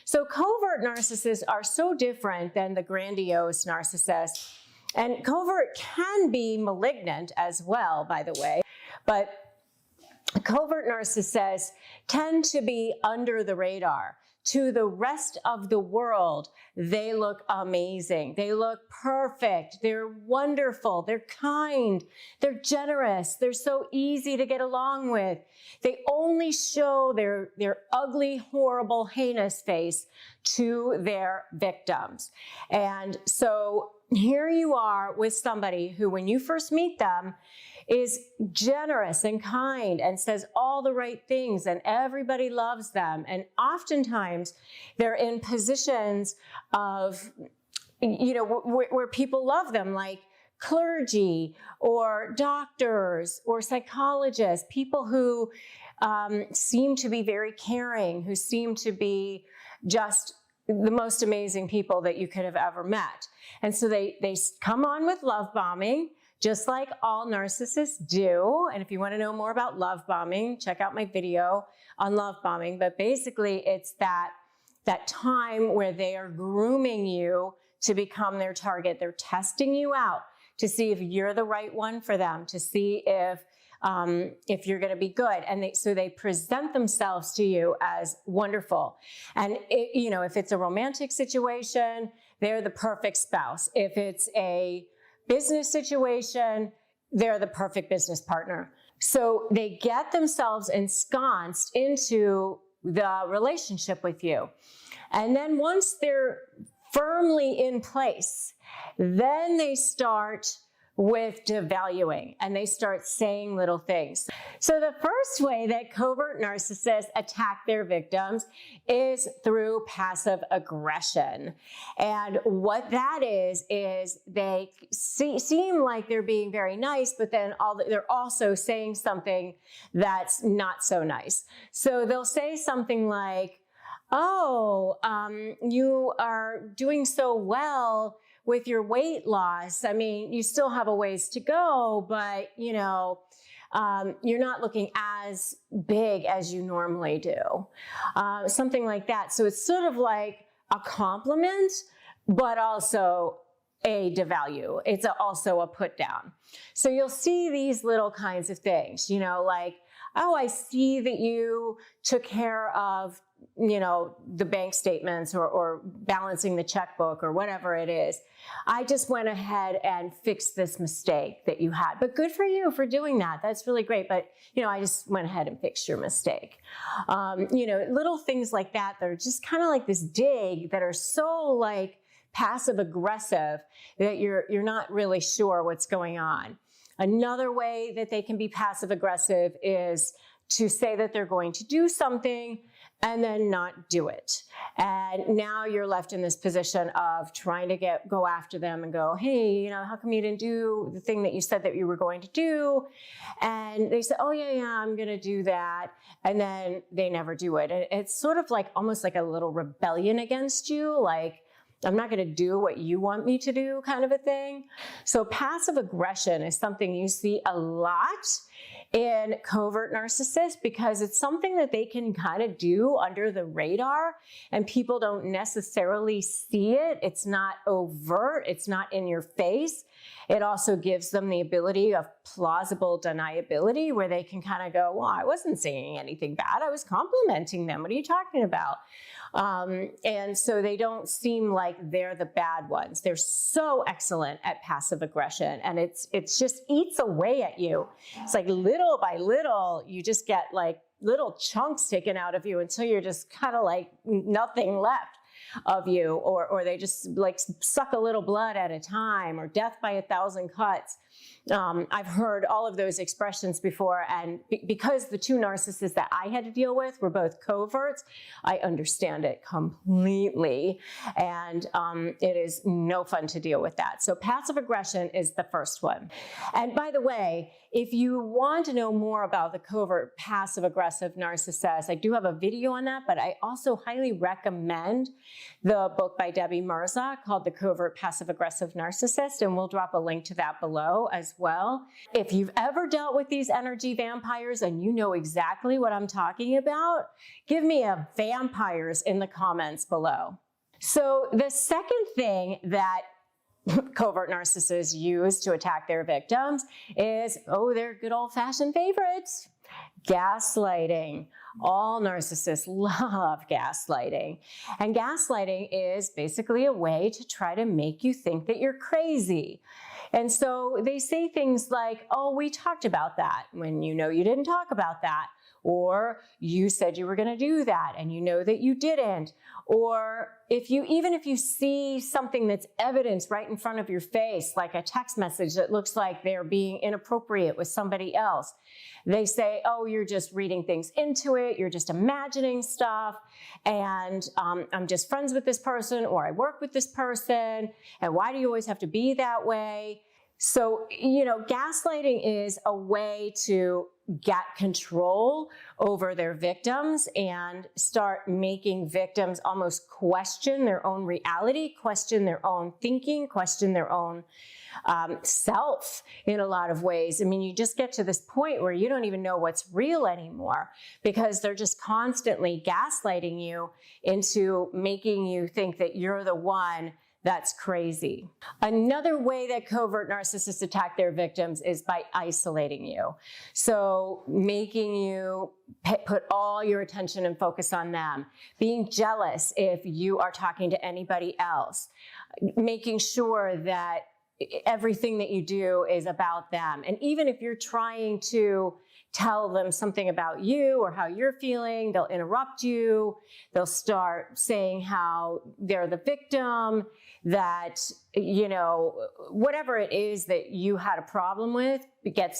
So covert narcissists are so different than the grandiose narcissist. And covert can be malignant as well, by the way, but covert narcissists tend to be under the radar. To the rest of the world, they look amazing. They look perfect. They're wonderful. They're kind. They're generous. They're so easy to get along with. They only show their ugly, horrible, heinous face to their victims. And so here you are with somebody who, when you first meet them, is generous and kind and says all the right things, and everybody loves them. And oftentimes they're in positions of, where people love them, like clergy or doctors or psychologists, people who seem to be very caring, who seem to be just the most amazing people that you could have ever met. And so they come on with love bombing, just like all narcissists do. And if you want to know more about love bombing, check out my video on love bombing. But basically, it's that time where they are grooming you to become their target. They're testing you out to see if you're the right one for them, to see if you're going to be good. And so they present themselves to you as wonderful. And if it's a romantic situation, they're the perfect spouse. If it's a business situation, they're the perfect business partner. So they get themselves ensconced into the relationship with you. And then once they're firmly in place, then they start with devaluing, and they start saying little things. So the first way that covert narcissists attack their victims is through passive aggression. And what that is they seem like they're being very nice, but then they're also saying something that's not so nice. So they'll say something like, oh, you are doing so well with your weight loss. I mean, you still have a ways to go, but you're not looking as big as you normally do. Something like that. So it's sort of like a compliment, but also a devalue. It's also a put down. So you'll see these little kinds of things, like, oh, I see that you took care of the bank statements or balancing the checkbook or whatever it is. I just went ahead and fixed this mistake that you had. But good for you for doing that. That's really great. But, I just went ahead and fixed your mistake. Little things like that are just kind of like this dig that are so like passive aggressive that you're not really sure what's going on. Another way that they can be passive aggressive is to say that they're going to do something and then not do it. And now you're left in this position of trying to go after them and go, hey, how come you didn't do the thing that you said that you were going to do? And they say, oh yeah, I'm going to do that. And then they never do it. And it's sort of like almost like a little rebellion against you, like, I'm not going to do what you want me to do kind of a thing. So passive aggression is something you see a lot in covert narcissists because it's something that they can kind of do under the radar and people don't necessarily see it. It's not overt. It's not in your face. It also gives them the ability of plausible deniability where they can kind of go, well, I wasn't saying anything bad. I was complimenting them. What are you talking about? And so they don't seem like they're the bad ones. They're so excellent at passive aggression, and it's just eats away at you. It's like little by little, you just get like little chunks taken out of you until you're just kind of like nothing left of you, or they just like suck a little blood at a time, or death by 1,000 cuts. I've heard all of those expressions before, and because the two narcissists that I had to deal with were both coverts, I understand it completely, and it is no fun to deal with that. So passive aggression is the first one. And by the way, if you want to know more about the covert passive aggressive narcissist, I do have a video on that, but I also highly recommend the book by Debbie Mirza called The Covert Passive Aggressive Narcissist, and we'll drop a link to that below. below as well. If you've ever dealt with these energy vampires and you know exactly what I'm talking about, give me a vampires in the comments below. So the second thing that covert narcissists use to attack their victims is, their good old-fashioned favorites, gaslighting. All narcissists love gaslighting. And gaslighting is basically a way to try to make you think that you're crazy. And so they say things like, we talked about that, when you know you didn't talk about that. Or you said you were going to do that and you know that you didn't. Or even if you see something that's evidence right in front of your face, like a text message that looks like they're being inappropriate with somebody else, they say, you're just reading things into it, you're just imagining stuff, and I'm just friends with this person, or I work with this person, and why do you always have to be that way? So, gaslighting is a way to get control over their victims and start making victims almost question their own reality, question their own thinking, question their own self in a lot of ways. I mean, you just get to this point where you don't even know what's real anymore because they're just constantly gaslighting you into making you think that you're the one that's crazy. Another way that covert narcissists attack their victims is by isolating you. So making you put all your attention and focus on them, being jealous if you are talking to anybody else, making sure that everything that you do is about them. And even if you're trying to tell them something about you or how you're feeling, they'll interrupt you. They'll start saying how they're the victim, that, whatever it is that you had a problem with it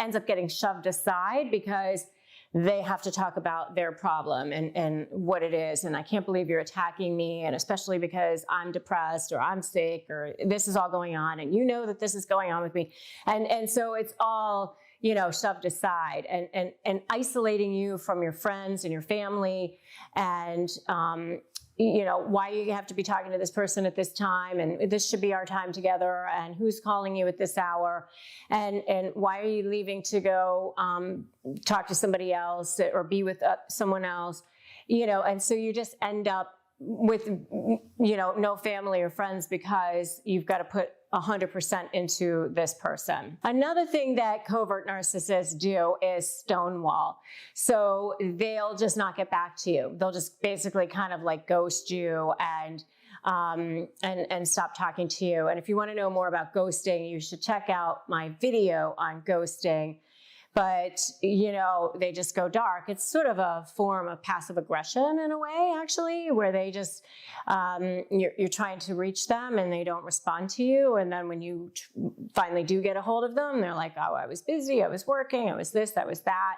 ends up getting shoved aside because they have to talk about their problem and what it is. And I can't believe you're attacking me. And especially because I'm depressed or I'm sick or this is all going on. And you know that this is going on with me. And so it's all, shoved aside and isolating you from your friends and your family. And, why you have to be talking to this person at this time, and this should be our time together, and who's calling you at this hour, and why are you leaving to go talk to somebody else or be with someone else, and so you just end up with, no family or friends because you've got to put 100% into this person. Another thing that covert narcissists do is stonewall. So they'll just not get back to you. They'll just basically kind of like ghost you and stop talking to you. And if you want to know more about ghosting, you should check out my video on ghosting. But, they just go dark. It's sort of a form of passive aggression in a way, actually, where they just, you're trying to reach them and they don't respond to you. And then when you finally do get a hold of them, they're like, I was busy, I was working, I was this, I was that.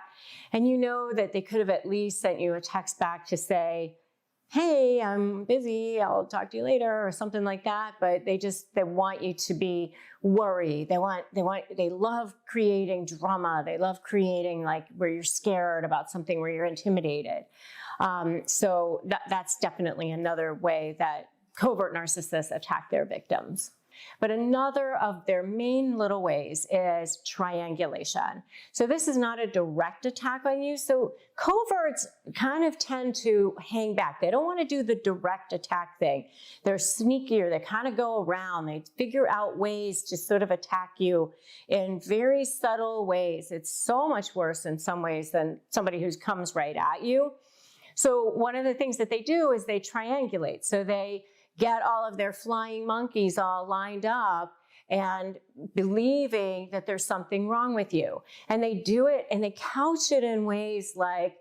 And you know that they could have at least sent you a text back to say, hey, I'm busy, I'll talk to you later, or something like that. But they want you to be worried. They love creating drama. They love creating like where you're scared about something, where you're intimidated. So that's definitely another way that covert narcissists attack their victims. But another of their main little ways is triangulation. So this is not a direct attack on you. So coverts kind of tend to hang back. They don't want to do the direct attack thing. They're sneakier. They kind of go around. They figure out ways to sort of attack you in very subtle ways. It's so much worse in some ways than somebody who comes right at you. So one of the things that they do is they triangulate. So they get all of their flying monkeys all lined up and believing that there's something wrong with you. And they do it and they couch it in ways like,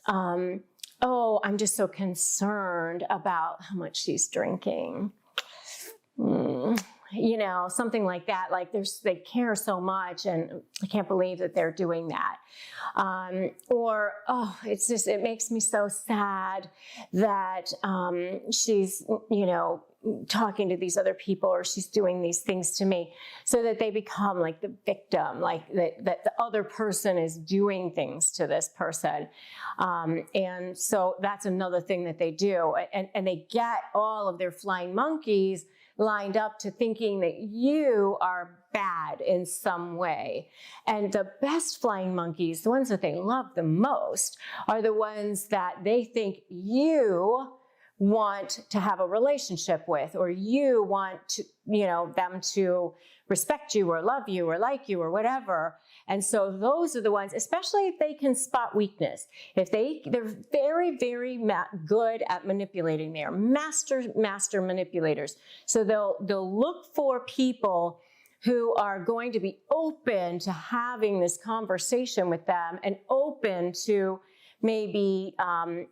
oh, I'm just so concerned about how much she's drinking. Something like that. Like they care so much and I can't believe that they're doing that. Or, it makes me so sad that she's, talking to these other people or she's doing these things to me, so that they become like the victim, like that the other person is doing things to this person. And so that's another thing that they do. And they get all of their flying monkeys lined up to thinking that you are bad in some way. And the best flying monkeys, the ones that they love the most, are the ones that they think you want to have a relationship with, or you want to, them to respect you or love you or like you or whatever. And so those are the ones, especially if they can spot weakness. If they're very, very good at manipulating. They are master manipulators. So they'll look for people who are going to be open to having this conversation with them and open to maybe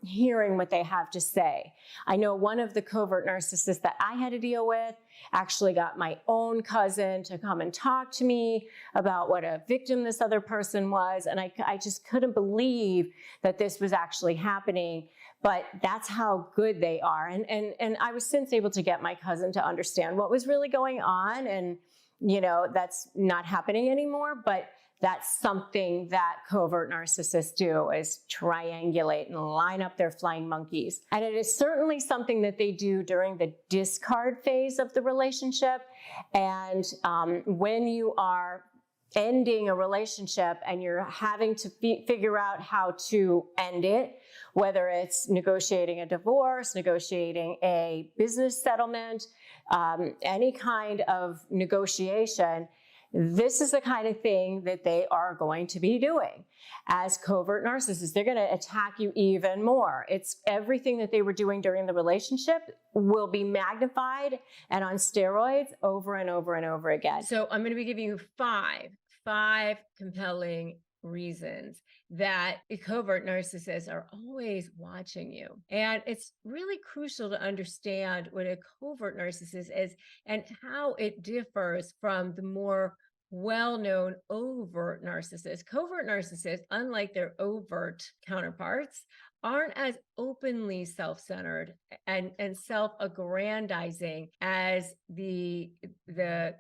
hearing what they have to say. I know one of the covert narcissists that I had to deal with actually got my own cousin to come and talk to me about what a victim this other person was. And I just couldn't believe that this was actually happening. But that's how good they are. And I was since able to get my cousin to understand what was really going on. And, that's not happening anymore. But that's something that covert narcissists do, is triangulate and line up their flying monkeys. And it is certainly something that they do during the discard phase of the relationship. And when you are ending a relationship and you're having to figure out how to end it, whether it's negotiating a divorce, negotiating a business settlement, any kind of negotiation, this is the kind of thing that they are going to be doing as covert narcissists. They're going to attack you even more. It's everything that they were doing during the relationship will be magnified and on steroids over and over and over again. So I'm going to be giving you five compelling reasons that covert narcissists are always watching you. And it's really crucial to understand what a covert narcissist is and how it differs from the more well-known overt narcissists. Covert narcissists, unlike their overt counterparts, aren't as openly self-centered and self-aggrandizing as the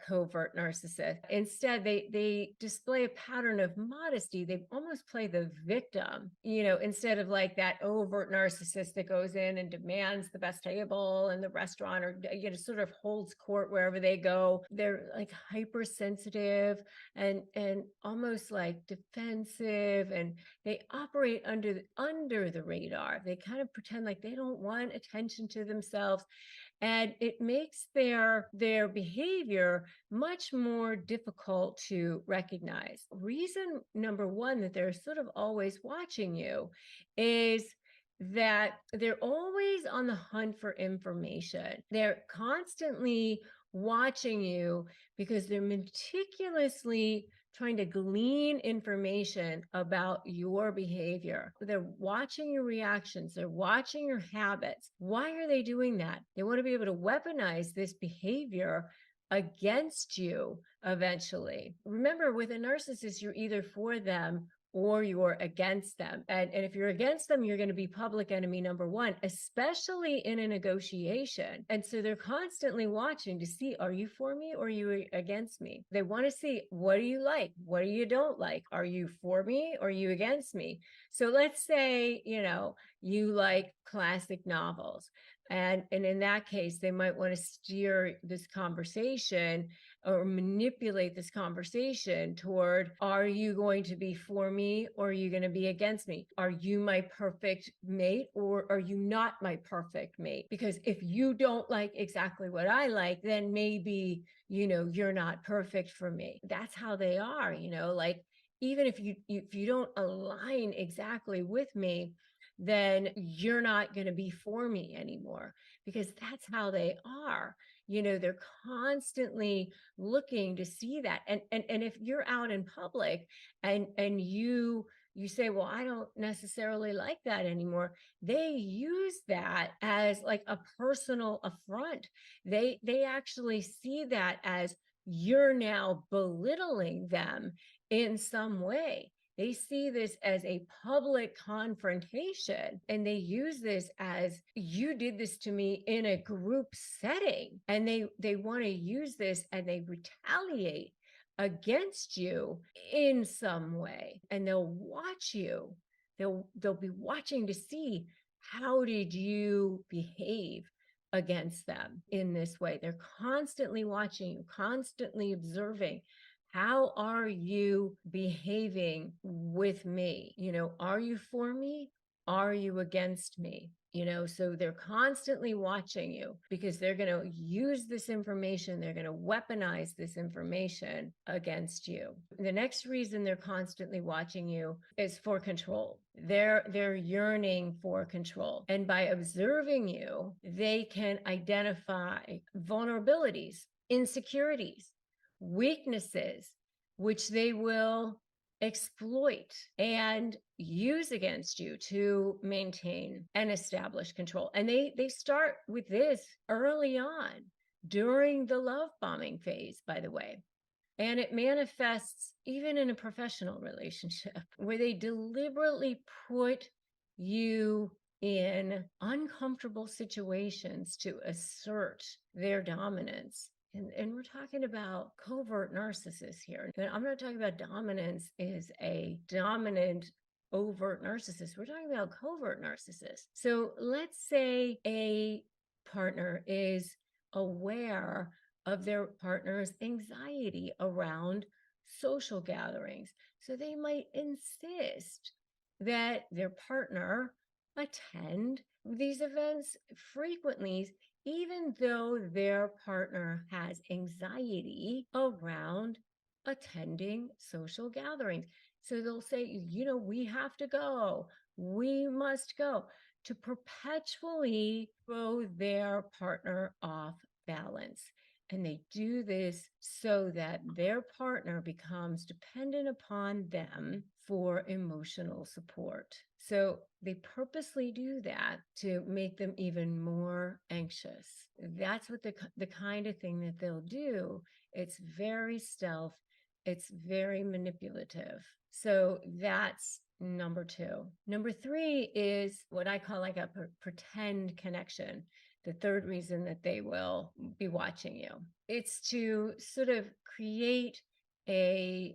covert narcissist. Instead, they display a pattern of modesty. They almost play the victim, instead of like that overt narcissist that goes in and demands the best table in the restaurant, or sort of holds court wherever they go. They're like hypersensitive and almost like defensive, and they operate under the radar. They kind of pretend like they don't want attention to themselves, and it makes their behavior much more difficult to recognize. Reason number one that they're sort of always watching you is that they're always on the hunt for information. They're constantly watching you because they're meticulously trying to glean information about your behavior. They're watching your reactions. They're watching your habits. Why are they doing that? They want to be able to weaponize this behavior against you eventually. Remember, with a narcissist, you're either for them or you're against them. And if you're against them, you're going to be public enemy number one, especially in a negotiation. And so they're constantly watching to see, are you for me or are you against me? They want to see, what do you like? What do you don't like? Are you for me or are you against me? So let's say, you like classic novels. And in that case, they might want to steer this conversation or manipulate this conversation toward, are you going to be for me or are you going to be against me? Are you my perfect mate or are you not my perfect mate? Because if you don't like exactly what I like, then maybe, you're not perfect for me. That's how they are, like, even if you don't align exactly with me, then you're not going to be for me anymore, because that's how they are. They're constantly looking to see that. And if you're out in public and you say, well, I don't necessarily like that anymore, they use that as like a personal affront. They actually see that as you're now belittling them in some way. They see this as a public confrontation, and they use this as, you did this to me in a group setting, and they want to use this and they retaliate against you in some way, and they'll watch you. They'll be watching to see, how did you behave against them in this way. They're constantly watching you, constantly observing. How are you behaving with me? Are you for me? Are you against me? So they're constantly watching you because they're going to use this information. They're going to weaponize this information against you. The next reason they're constantly watching you is for control. They're yearning for control. And by observing you, they can identify vulnerabilities, insecurities, weaknesses, which they will exploit and use against you to maintain and establish control. And they start with this early on during the love bombing phase, by the way. And it manifests even in a professional relationship where they deliberately put you in uncomfortable situations to assert their dominance. And we're talking about covert narcissists here. And I'm not talking about dominance is a dominant overt narcissist. We're talking about covert narcissists. So let's say a partner is aware of their partner's anxiety around social gatherings. So they might insist that their partner attend these events frequently, even though their partner has anxiety around attending social gatherings. So they'll say, we have to go, we must go, to perpetually throw their partner off balance. And they do this so that their partner becomes dependent upon them for emotional support. So they purposely do that to make them even more anxious. That's what the kind of thing that they'll do. It's very stealth. It's very manipulative. So that's number 2. Number 3 is what I call like a pretend connection. The third reason that they will be watching you. It's to sort of create a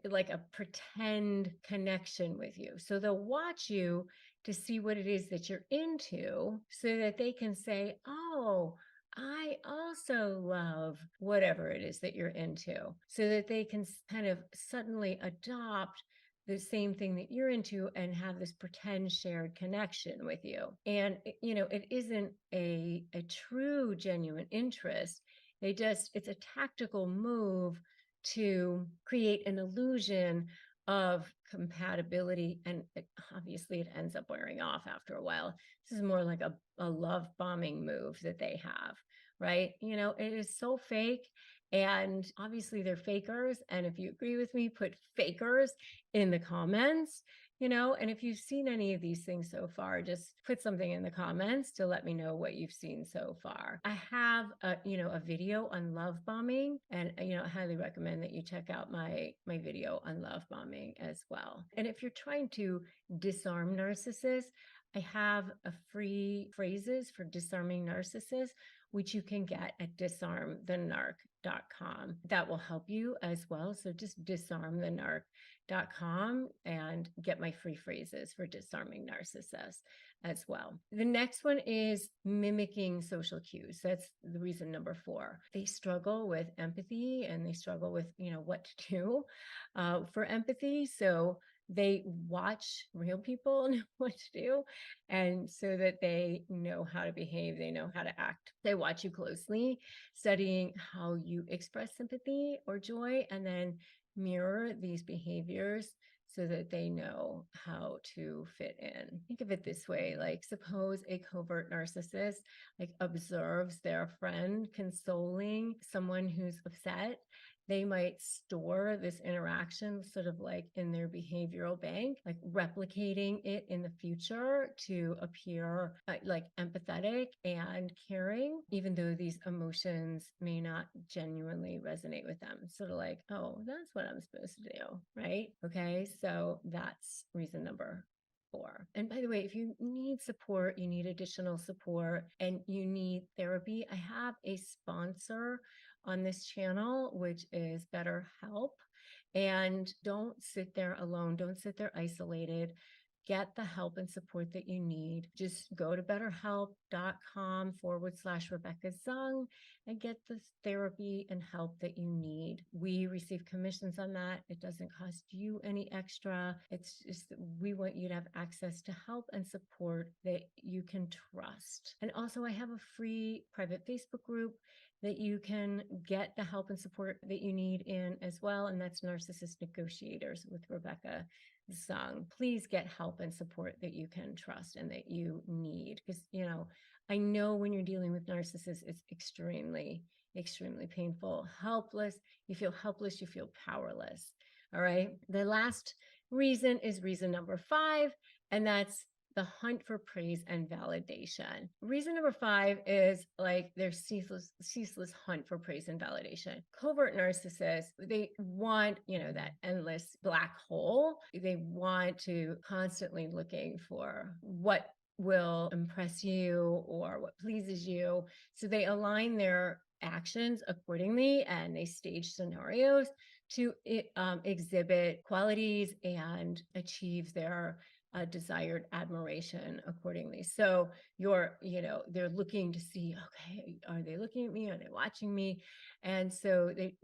pretend connection with you. So they'll watch you to see what it is that you're into so that they can say, oh, I also love whatever it is that you're into, so that they can kind of suddenly adopt the same thing that you're into and have this pretend shared connection with you. And, it isn't a true, genuine interest. It's a tactical move to create an illusion of compatibility. And obviously it ends up wearing off after a while. This is more like a love bombing move that they have, right? It is so fake. And obviously they're fakers. And if you agree with me, put fakers in the comments, and if you've seen any of these things so far, just put something in the comments to let me know what you've seen so far. I have a video on love bombing, and I highly recommend that you check out my video on love bombing as well. And if you're trying to disarm narcissists, I have a free phrases for disarming narcissists, which you can get at disarmthenarc.com. That will help you as well. So just disarmthenarc.com and get my free phrases for disarming narcissists as well. The next one is mimicking social cues. That's the reason number 4. They struggle with empathy and they struggle with, what to do for empathy. So they watch real people know what to do, and so that they know how to behave, they know how to act. They watch you closely, studying how you express sympathy or joy, and then mirror these behaviors so that they know how to fit in. Think of it this way, like suppose a covert narcissist observes their friend consoling someone who's upset. They might store this interaction sort of in their behavioral bank, replicating it in the future to appear empathetic and caring, even though these emotions may not genuinely resonate with them. Sort of oh, that's what I'm supposed to do, right? Okay, so that's reason number 4. And by the way, if you need support, you need additional support, and you need therapy, I have a sponsor on this channel, which is BetterHelp. And don't sit there alone. Don't sit there isolated. get the help and support that you need. Just go to betterhelp.com/Rebecca Zung and get the therapy and help that you need. We receive commissions on that. It doesn't cost you any extra. It's just that we want you to have access to help and support that you can trust. And also, I have a free private Facebook group that you can get the help and support that you need in as well. And that's Narcissist Negotiators with Rebecca Zung. Please get help and support that you can trust and that you need. Because, I know when you're dealing with narcissists, it's extremely, extremely painful, helpless. You feel helpless, you feel powerless. All right. The last reason is reason number 5, and that's the hunt for praise and validation. Reason number 5 is like their ceaseless hunt for praise and validation. Covert narcissists, they want, that endless black hole. They want to constantly looking for what will impress you or what pleases you. So they align their actions accordingly and they stage scenarios to exhibit qualities and achieve their desired admiration accordingly. So they're looking to see, okay, are they looking at me? Are they watching me? And so they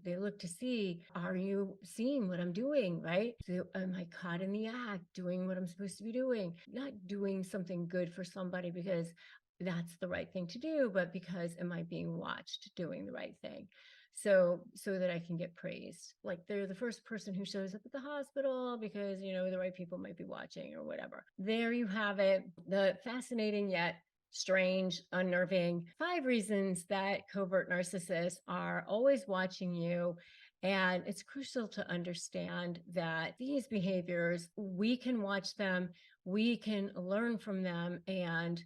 look to see, are you seeing what I'm doing, right? So am I caught in the act, doing what I'm supposed to be doing? Not doing something good for somebody because that's the right thing to do, but because am I being watched doing the right thing? So that I can get praised. Like they're the first person who shows up at the hospital because, the right people might be watching or whatever. There you have it. The fascinating yet strange, unnerving 5 reasons that covert narcissists are always watching you. And it's crucial to understand that these behaviors, we can watch them, we can learn from them, and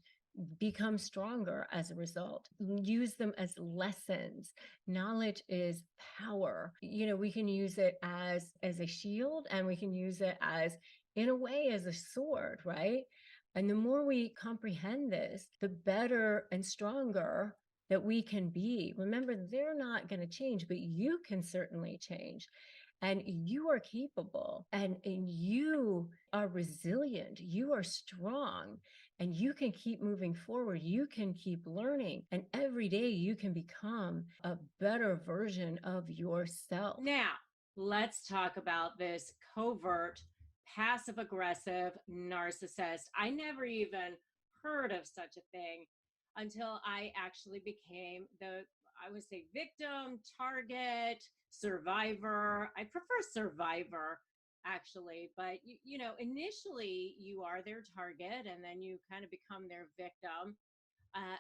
become stronger as a result. Use them as lessons. Knowledge is power. We can use it as a shield, and we can use it as, in a way, as a sword, right? And the more we comprehend this, the better and stronger that we can be. Remember, they're not going to change, but you can certainly change. And you are capable, and you are resilient, you are strong, and you can keep moving forward. You can keep learning, and every day you can become a better version of yourself. Now, let's talk about this covert, passive aggressive narcissist. I never even heard of such a thing until I actually became I would say, victim, target, survivor. I prefer survivor, actually, but initially you are their target and then you kind of become their victim.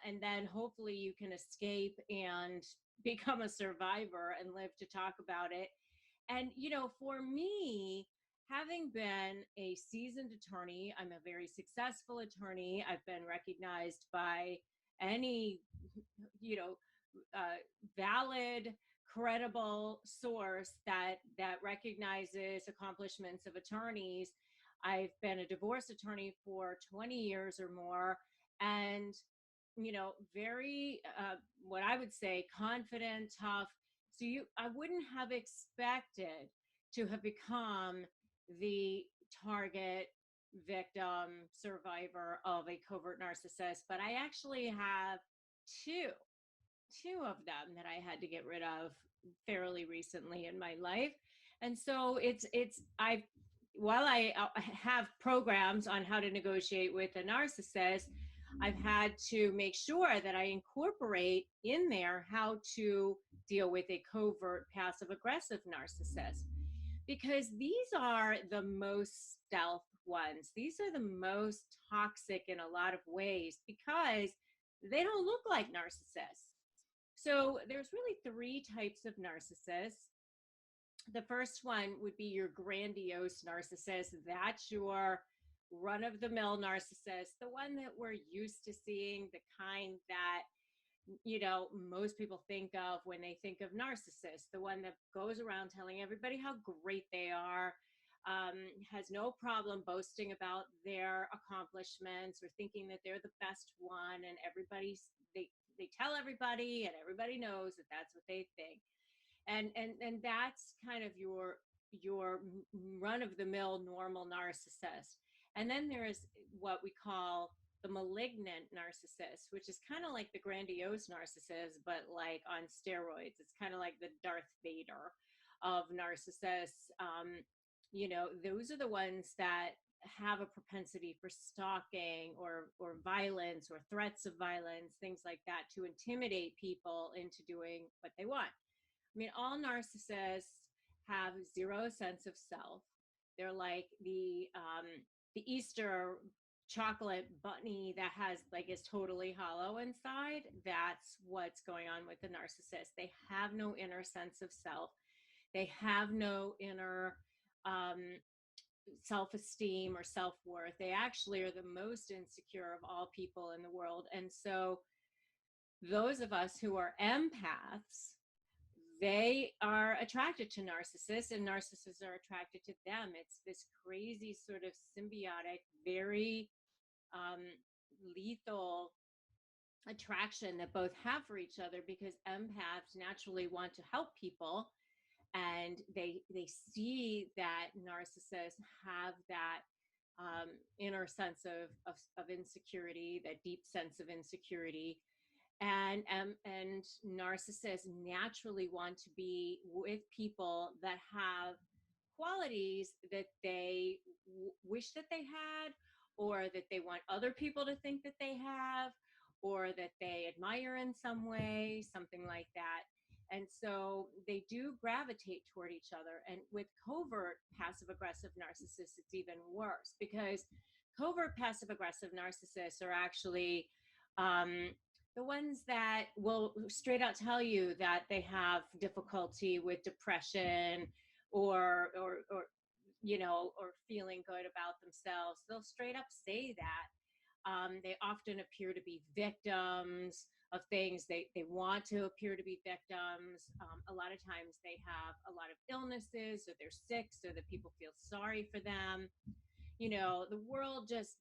And then hopefully you can escape and become a survivor and live to talk about it. And, for me, having been a seasoned attorney, I'm a very successful attorney. I've been recognized by any, valid, credible source that recognizes accomplishments of attorneys. I've been a divorce attorney for 20 years or more, and very what I would say confident, tough. So I wouldn't have expected to have become the target, victim, survivor of a covert narcissist, but I actually have two of them that I had to get rid of fairly recently in my life. And so while I have programs on how to negotiate with a narcissist, I've had to make sure that I incorporate in there how to deal with a covert passive aggressive narcissist, because these are the most stealth ones. These are the most toxic in a lot of ways because they don't look like narcissists. So there's really 3 types of narcissists. The first one would be your grandiose narcissist. That's your run-of-the-mill narcissist, the one that we're used to seeing, the kind that most people think of when they think of narcissists, the one that goes around telling everybody how great they are, has no problem boasting about their accomplishments or thinking that they're the best one, and they tell everybody and everybody knows that that's what they think. And that's kind of your run-of-the-mill normal narcissist. And then there's what we call the malignant narcissist, which is kind of like the grandiose narcissist, but like on steroids. It's kind of like the Darth Vader of narcissists. Those are the ones that have a propensity for stalking or violence or threats of violence, things like that, to intimidate people into doing what they want. I mean, all narcissists have zero sense of self. They're like the Easter chocolate bunny that has like is totally hollow inside. That's what's going on with the narcissist. They have no inner sense of self. They have no inner self-esteem or self-worth. They actually are the most insecure of all people in the world. And so those of us who are empaths, they are attracted to narcissists and narcissists are attracted to them. It's this crazy sort of symbiotic, very lethal attraction that both have for each other, because empaths naturally want to help people, and they see that narcissists have that inner sense of insecurity, that deep sense of insecurity, and narcissists naturally want to be with people that have qualities that they wish that they had, or that they want other people to think that they have, or that they admire in some way, something like that. And so they do gravitate toward each other. And with covert passive aggressive narcissists, it's even worse, because covert passive aggressive narcissists are actually the ones that will straight out tell you that they have difficulty with depression or feeling good about themselves. They'll straight up say that. They often appear to be victims of things. They want to appear to be victims. A lot of times they have a lot of illnesses, or they're sick, so that people feel sorry for them. The world just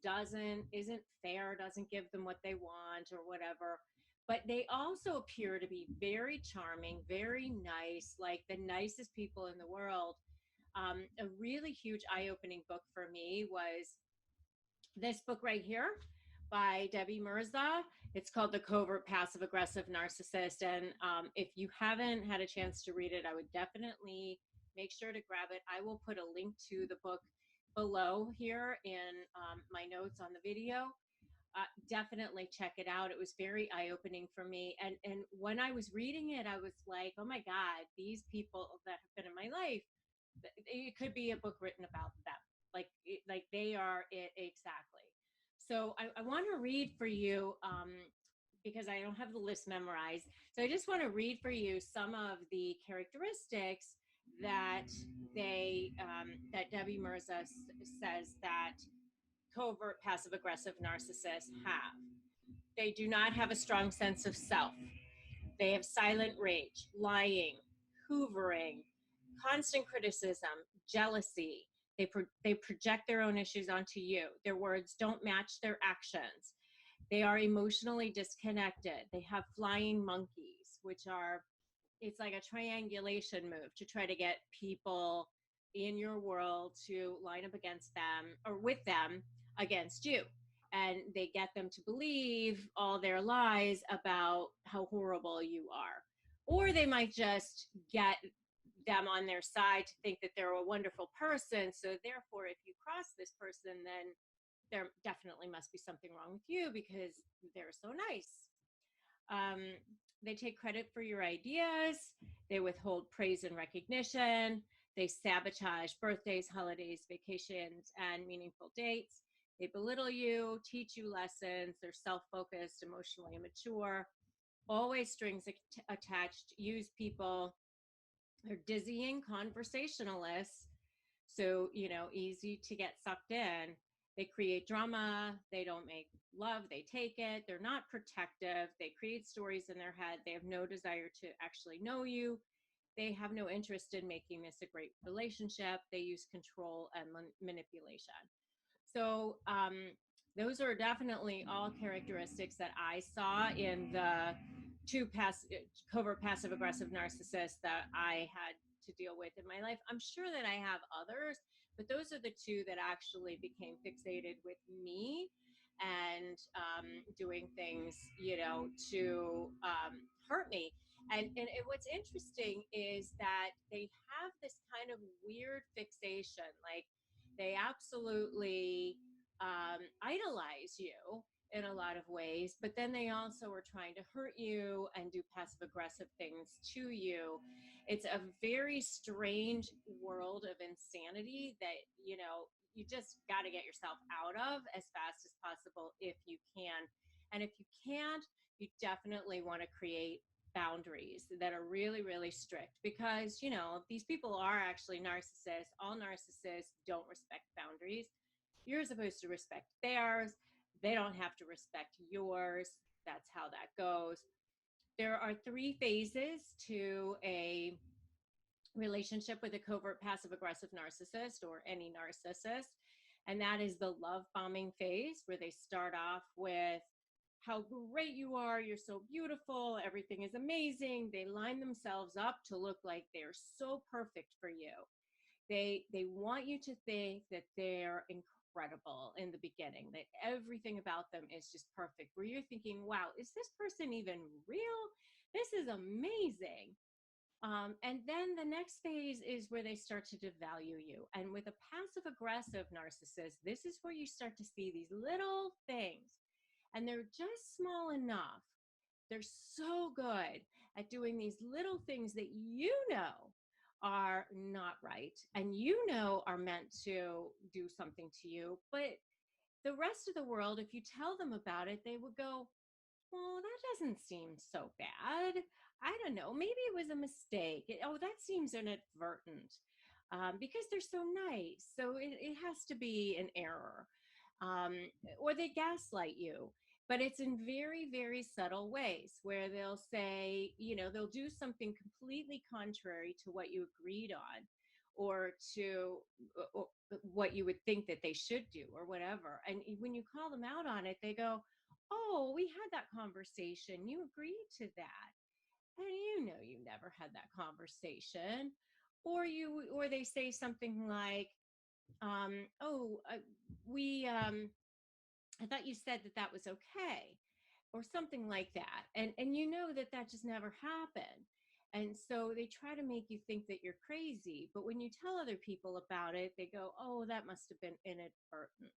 isn't fair, doesn't give them what they want or whatever. But they also appear to be very charming, very nice, like the nicest people in the world. A really huge eye-opening book for me was this book right here by Debbie Mirza. It's called The Covert Passive Aggressive Narcissist. And if you haven't had a chance to read it, I would definitely make sure to grab it. I will put a link to the book below here in my notes on the video. Definitely check it out. It was very eye-opening for me. And when I was reading it, I was like, oh my God, these people that have been in my life, it could be a book written about them. Like they are it exactly. So I want to read for you, because I don't have the list memorized. So I just want to read for you some of the characteristics that that Debbie Mirza says that covert passive aggressive narcissists have. They do not have a strong sense of self. They have silent rage, lying, hoovering, constant criticism, jealousy. They project their own issues onto you. Their words don't match their actions. They are emotionally disconnected. They have flying monkeys, it's like a triangulation move to try to get people in your world to line up against them or with them against you. And they get them to believe all their lies about how horrible you are. Or they might just get them on their side to think that they're a wonderful person. So therefore, if you cross this person, then there definitely must be something wrong with you because they're so nice. They take credit for your ideas. They withhold praise and recognition. They sabotage birthdays, holidays, vacations, and meaningful dates. They belittle you, teach you lessons. They're self-focused, emotionally immature, always strings attached, use people. They're dizzying conversationalists, so, easy to get sucked in. They create drama. They don't make love. They take it. They're not protective. They create stories in their head. They have no desire to actually know you. They have no interest in making this a great relationship. They use control and manipulation. So those are definitely all characteristics that I saw in the two covert passive aggressive narcissists that I had to deal with in my life. I'm sure that I have others, But those are the two that actually became fixated with me and doing things, to hurt me. And what's interesting is that they have this kind of weird fixation, like they absolutely idolize you in a lot of ways, but then they also are trying to hurt you and do passive aggressive things to you. It's a very strange world of insanity that, you just got to get yourself out of as fast as possible if you can. And if you can't, you definitely want to create boundaries that are really, really strict, because, these people are actually narcissists. All narcissists don't respect boundaries. You're supposed to respect theirs. They don't have to respect yours. That's how that goes. There are three phases to a relationship with a covert passive aggressive narcissist, or any narcissist. And that is the love bombing phase, where they start off with how great you are, you're so beautiful, everything is amazing. They line themselves up to look like they're so perfect for you. They want you to think that they're incredible in the beginning, that everything about them is just perfect, where you're thinking, wow, is this person even real? This is amazing. And then the next phase is where they start to devalue you. And with a passive aggressive narcissist, this is where you start to see these little things, and they're just small enough. They're so good at doing these little things that are not right and are meant to do something to you. But the rest of the world, if you tell them about it, they would go, well, that doesn't seem so bad. I don't know. Maybe it was a mistake. Oh, that seems inadvertent, because they're so nice. So it has to be an error. Um, or they gaslight you, but it's in very, very subtle ways, where they'll say, they'll do something completely contrary to what you agreed on, or to or what you would think that they should do, or whatever. And when you call them out on it, they go, oh, we had that conversation. You agreed to that. And you never had that conversation. Or they say something like, oh, I thought you said that that was okay, or something like that. And that just never happened. And so they try to make you think that you're crazy. But when you tell other people about it, they go, oh, that must have been inadvertent.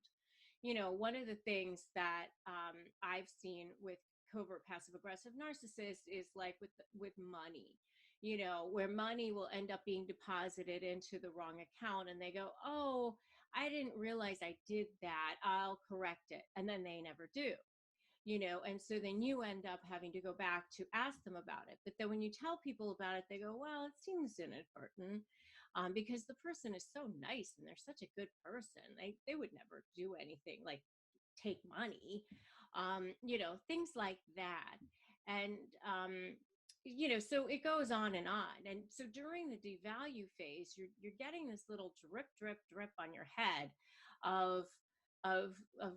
One of the things that I've seen with covert passive aggressive narcissists is like with money, where money will end up being deposited into the wrong account, and they go, oh, I didn't realize I did that. I'll correct it. And then they never do. And so then you end up having to go back to ask them about it. But then when you tell people about it, they go, well, it seems inadvertent, because the person is so nice and they're such a good person. They would never do anything like take money, things like that. And, so it goes on and on. And so during the devalue phase, you're getting this little drip, drip, drip on your head of, of, of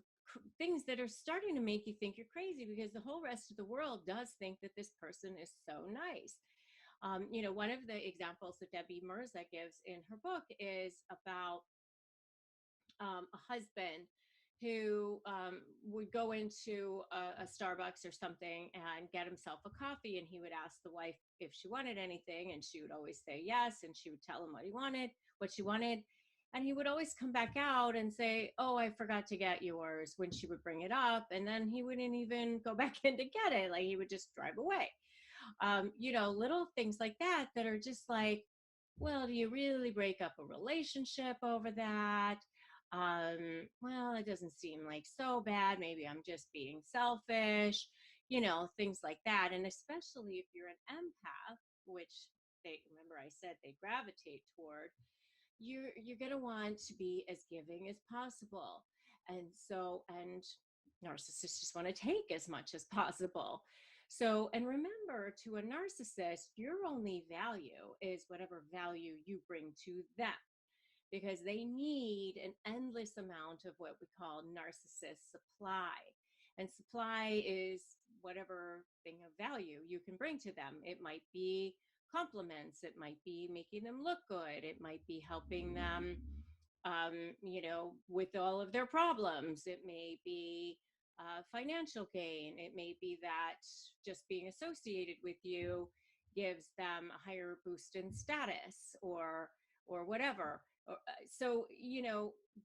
things that are starting to make you think you're crazy, because the whole rest of the world does think that this person is so nice. One of the examples that Debbie Mirza gives in her book is about a husband who would go into a Starbucks or something and get himself a coffee, and he would ask the wife if she wanted anything, and she would always say yes, and she would tell him what she wanted. And he would always come back out and say, oh, I forgot to get yours, when she would bring it up. And then he wouldn't even go back in to get it. Like, he would just drive away. Little things like that are just like, well, do you really break up a relationship over that? Well, it doesn't seem like so bad. Maybe I'm just being selfish, things like that. And especially if you're an empath, which remember I said they gravitate toward, you're going to want to be as giving as possible. And narcissists just want to take as much as possible. So, and remember, to a narcissist, your only value is whatever value you bring to them, because they need an endless amount of what we call narcissist supply. And supply is whatever thing of value you can bring to them. It might be compliments, it might be making them look good, it might be helping them with all of their problems. It may be financial gain. It may be that just being associated with you gives them a higher boost in status or whatever. So,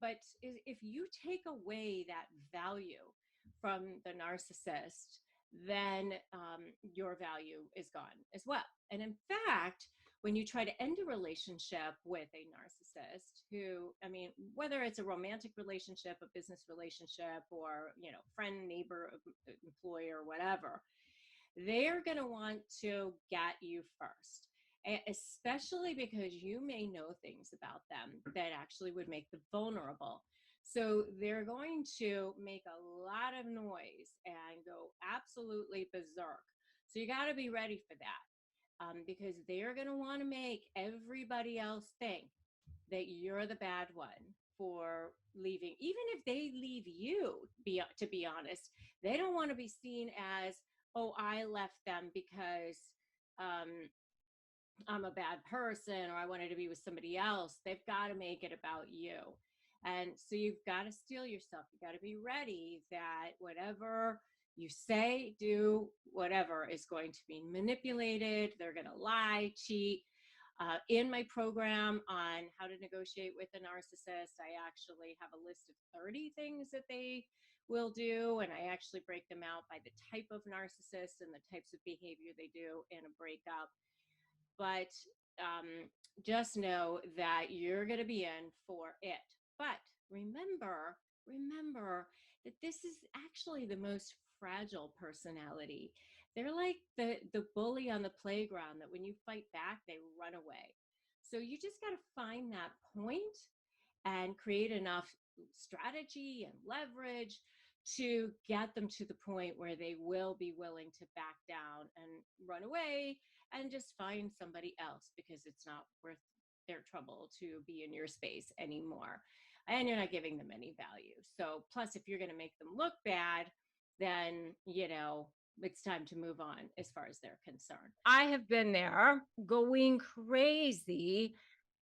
but if you take away that value from the narcissist, then your value is gone as well. And in fact, when you try to end a relationship with a narcissist who, I mean, whether it's a romantic relationship, a business relationship, or, friend, neighbor, employer, whatever, they're going to want to get you first, especially because you may know things about them that actually would make them vulnerable. So they're going to make a lot of noise and go absolutely berserk. So you got to be ready for that. Because they're going to want to make everybody else think that you're the bad one for leaving. Even if they leave you, to be honest, they don't want to be seen as, oh, I left them because I'm a bad person or I wanted to be with somebody else. They've got to make it about you. And so you've got to steel yourself. You got to be ready that whatever you say, do, whatever is going to be manipulated. They're going to lie, cheat. In my program on how to negotiate with a narcissist, I actually have a list of 30 things that they will do. And I actually break them out by the type of narcissist and the types of behavior they do in a breakup. But just know that you're going to be in for it. But remember that this is actually the most fragile personality. They're like the bully on the playground that when you fight back, they run away. So you just got to find that point and create enough strategy and leverage to get them to the point where they will be willing to back down and run away and just find somebody else because it's not worth their trouble to be in your space anymore. And you're not giving them any value. So plus, if you're going to make them look bad, then, it's time to move on as far as they're concerned. I have been there going crazy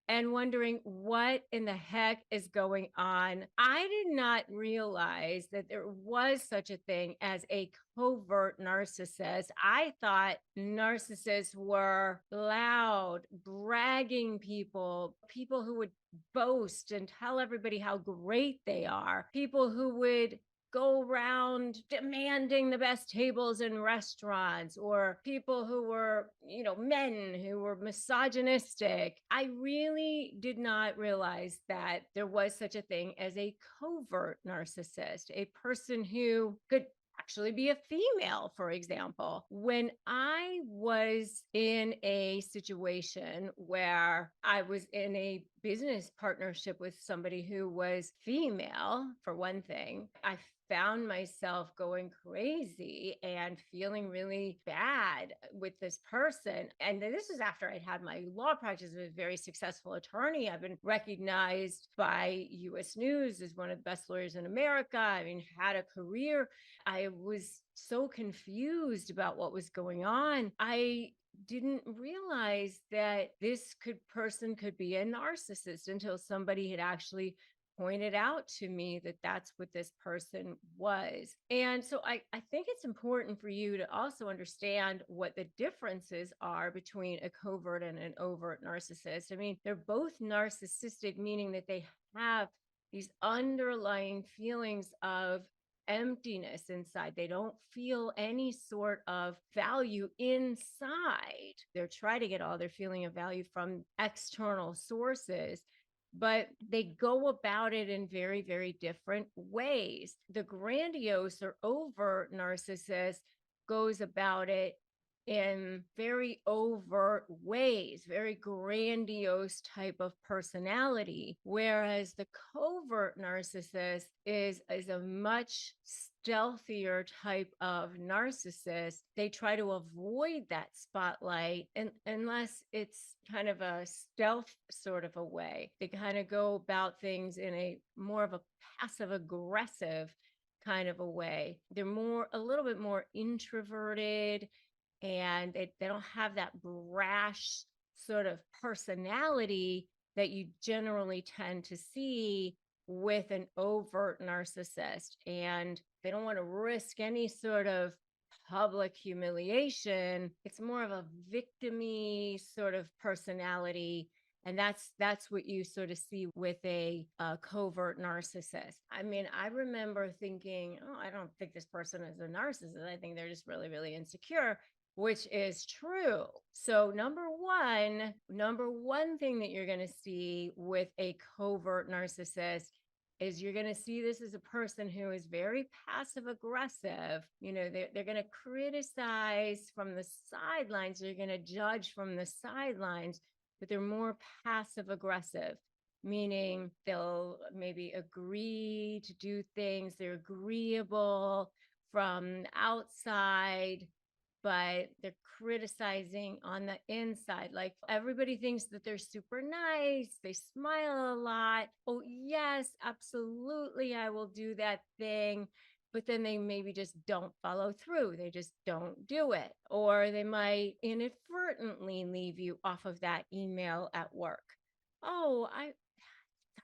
and wondering what in the heck is going on. I did not realize that there was such a thing as a covert narcissist. I thought narcissists were loud, bragging people, people who would boast and tell everybody how great they are, people who would go around demanding the best tables in restaurants, or people who were, men who were misogynistic. I really did not realize that there was such a thing as a covert narcissist, a person who could actually be a female, for example. When I was in a situation where I was in a business partnership with somebody who was female, for one thing, I found myself going crazy and feeling really bad with this person. And this is after I'd had my law practice as a very successful attorney. I've been recognized by US News as one of the best lawyers in America. I mean, had a career. I was so confused about what was going on. I didn't realize that this person could be a narcissist until somebody had actually pointed out to me that that's what this person was. And so I think it's important for you to also understand what the differences are between a covert and an overt narcissist. I mean, they're both narcissistic, meaning that they have these underlying feelings of emptiness inside. They don't feel any sort of value inside. They're trying to get all their feeling of value from external sources, but they go about it in very, very different ways. The grandiose or overt narcissist goes about it in very overt ways, very grandiose type of personality, whereas the covert narcissist is a much stealthier type of narcissist. They try to avoid that spotlight unless it's kind of a stealth sort of a way. They kind of go about things in a more of a passive aggressive kind of a way. They're a little bit more introverted, and they don't have that brash sort of personality that you generally tend to see with an overt narcissist. And they don't want to risk any sort of public humiliation. It's more of a victim-y sort of personality. And that's what you sort of see with a covert narcissist. I mean, I remember thinking, oh, I don't think this person is a narcissist. I think they're just really, really insecure, which is true. So number one thing that you're going to see with a covert narcissist is you're going to see this as a person who is very passive aggressive. You know, they're going to criticize from the sidelines. They're going to judge from the sidelines, but they're more passive aggressive, meaning they'll maybe agree to do things. They're agreeable from outside, but they're criticizing on the inside. Like everybody thinks that they're super nice. They smile a lot. Oh, yes, absolutely. I will do that thing. But then they maybe just don't follow through. They just don't do it. Or they might inadvertently leave you off of that email at work. Oh, I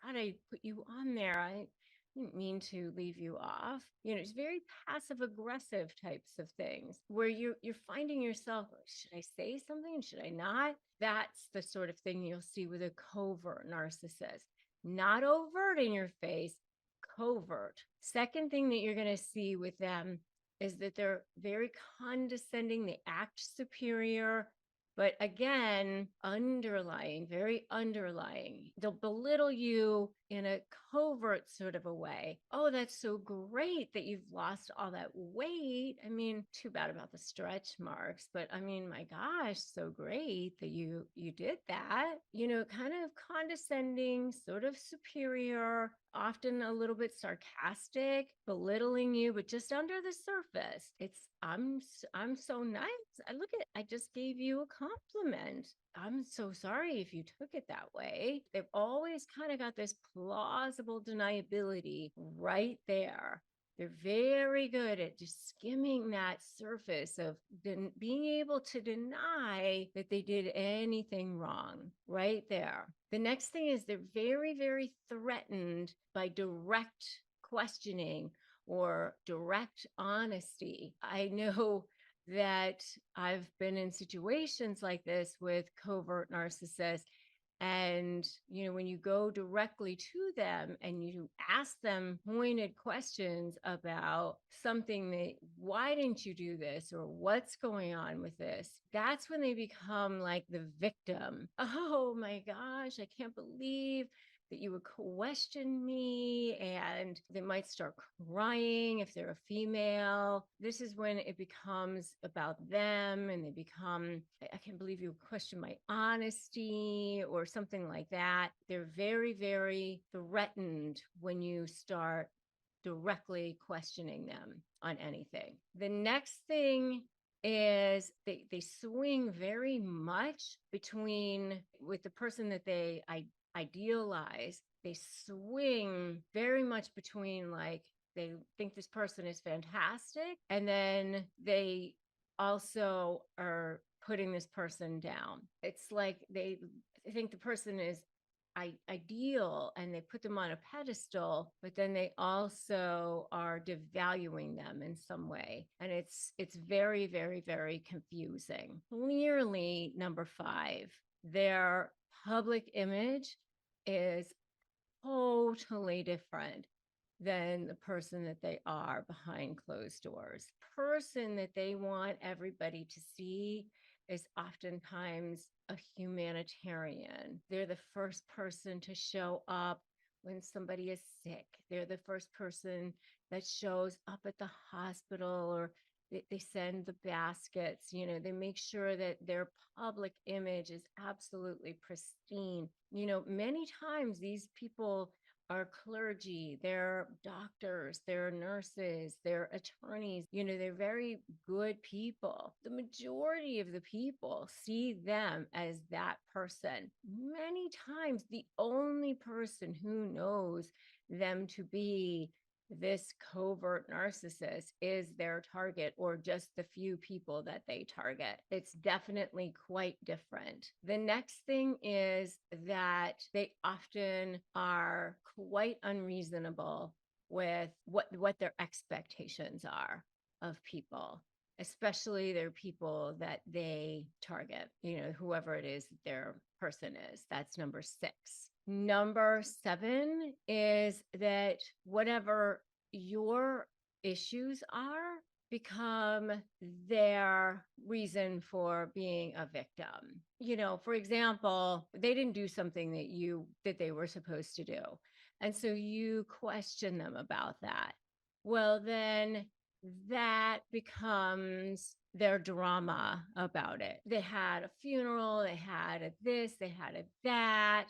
thought I put you on there. I didn't mean to leave you off. You know, it's very passive aggressive types of things where you're finding yourself, should I say something? Should I not? That's the sort of thing you'll see with a covert narcissist. Not overt in your face, covert. Second thing that you're going to see with them is that they're very condescending. They act superior. But again, very underlying. They'll belittle you in a covert sort of a way. Oh, that's so great that you've lost all that weight. I mean, too bad about the stretch marks, but I mean, my gosh, so great that you did that. You know, kind of condescending, sort of superior, often a little bit sarcastic, belittling you, but just under the surface, it's I'm so nice. I just gave you a compliment. I'm so sorry if you took it that way. They've always kind of got this plausible deniability right there. They're very good at just skimming that surface of being able to deny that they did anything wrong right there. The next thing is they're very, very threatened by direct questioning or direct honesty. I know that I've been in situations like this with covert narcissists. And, you know, when you go directly to them and you ask them pointed questions about something that, why didn't you do this? Or what's going on with this? That's when they become like the victim. Oh my gosh, I can't believe that you would question me, and they might start crying if they're a female. This is when it becomes about them and they become, I can't believe you question my honesty or something like that. They're very, very threatened when you start directly questioning them on anything. The next thing is they swing very much between with the person that they idealize. They swing very much between like they think this person is fantastic, and then they also are putting this person down. It's like they think the person is ideal and they put them on a pedestal, but then they also are devaluing them in some way. And it's very, very, very confusing. Clearly, number 5, their public image is totally different than the person that they are behind closed doors. Person that they want everybody to see is oftentimes a humanitarian. They're the first person to show up when somebody is sick. They're the first person that shows up at the hospital, or they send the baskets. You know, they make sure that their public image is absolutely pristine. You know, many times these people are clergy, they're doctors, they're nurses, they're attorneys. You know, they're very good people. The majority of the people see them as that person. Many times, the only person who knows them to be this covert narcissist is their target or just the few people that they target. It's definitely quite different. The next thing is that they often are quite unreasonable with what their expectations are of people, especially their people that they target, whoever it is that their person is. That's number 6. Number 7 is that whatever your issues are become their reason for being a victim. For example, they didn't do something that they were supposed to do. And so you question them about that. Well, then that becomes their drama about it. They had a funeral, they had a this, they had a that.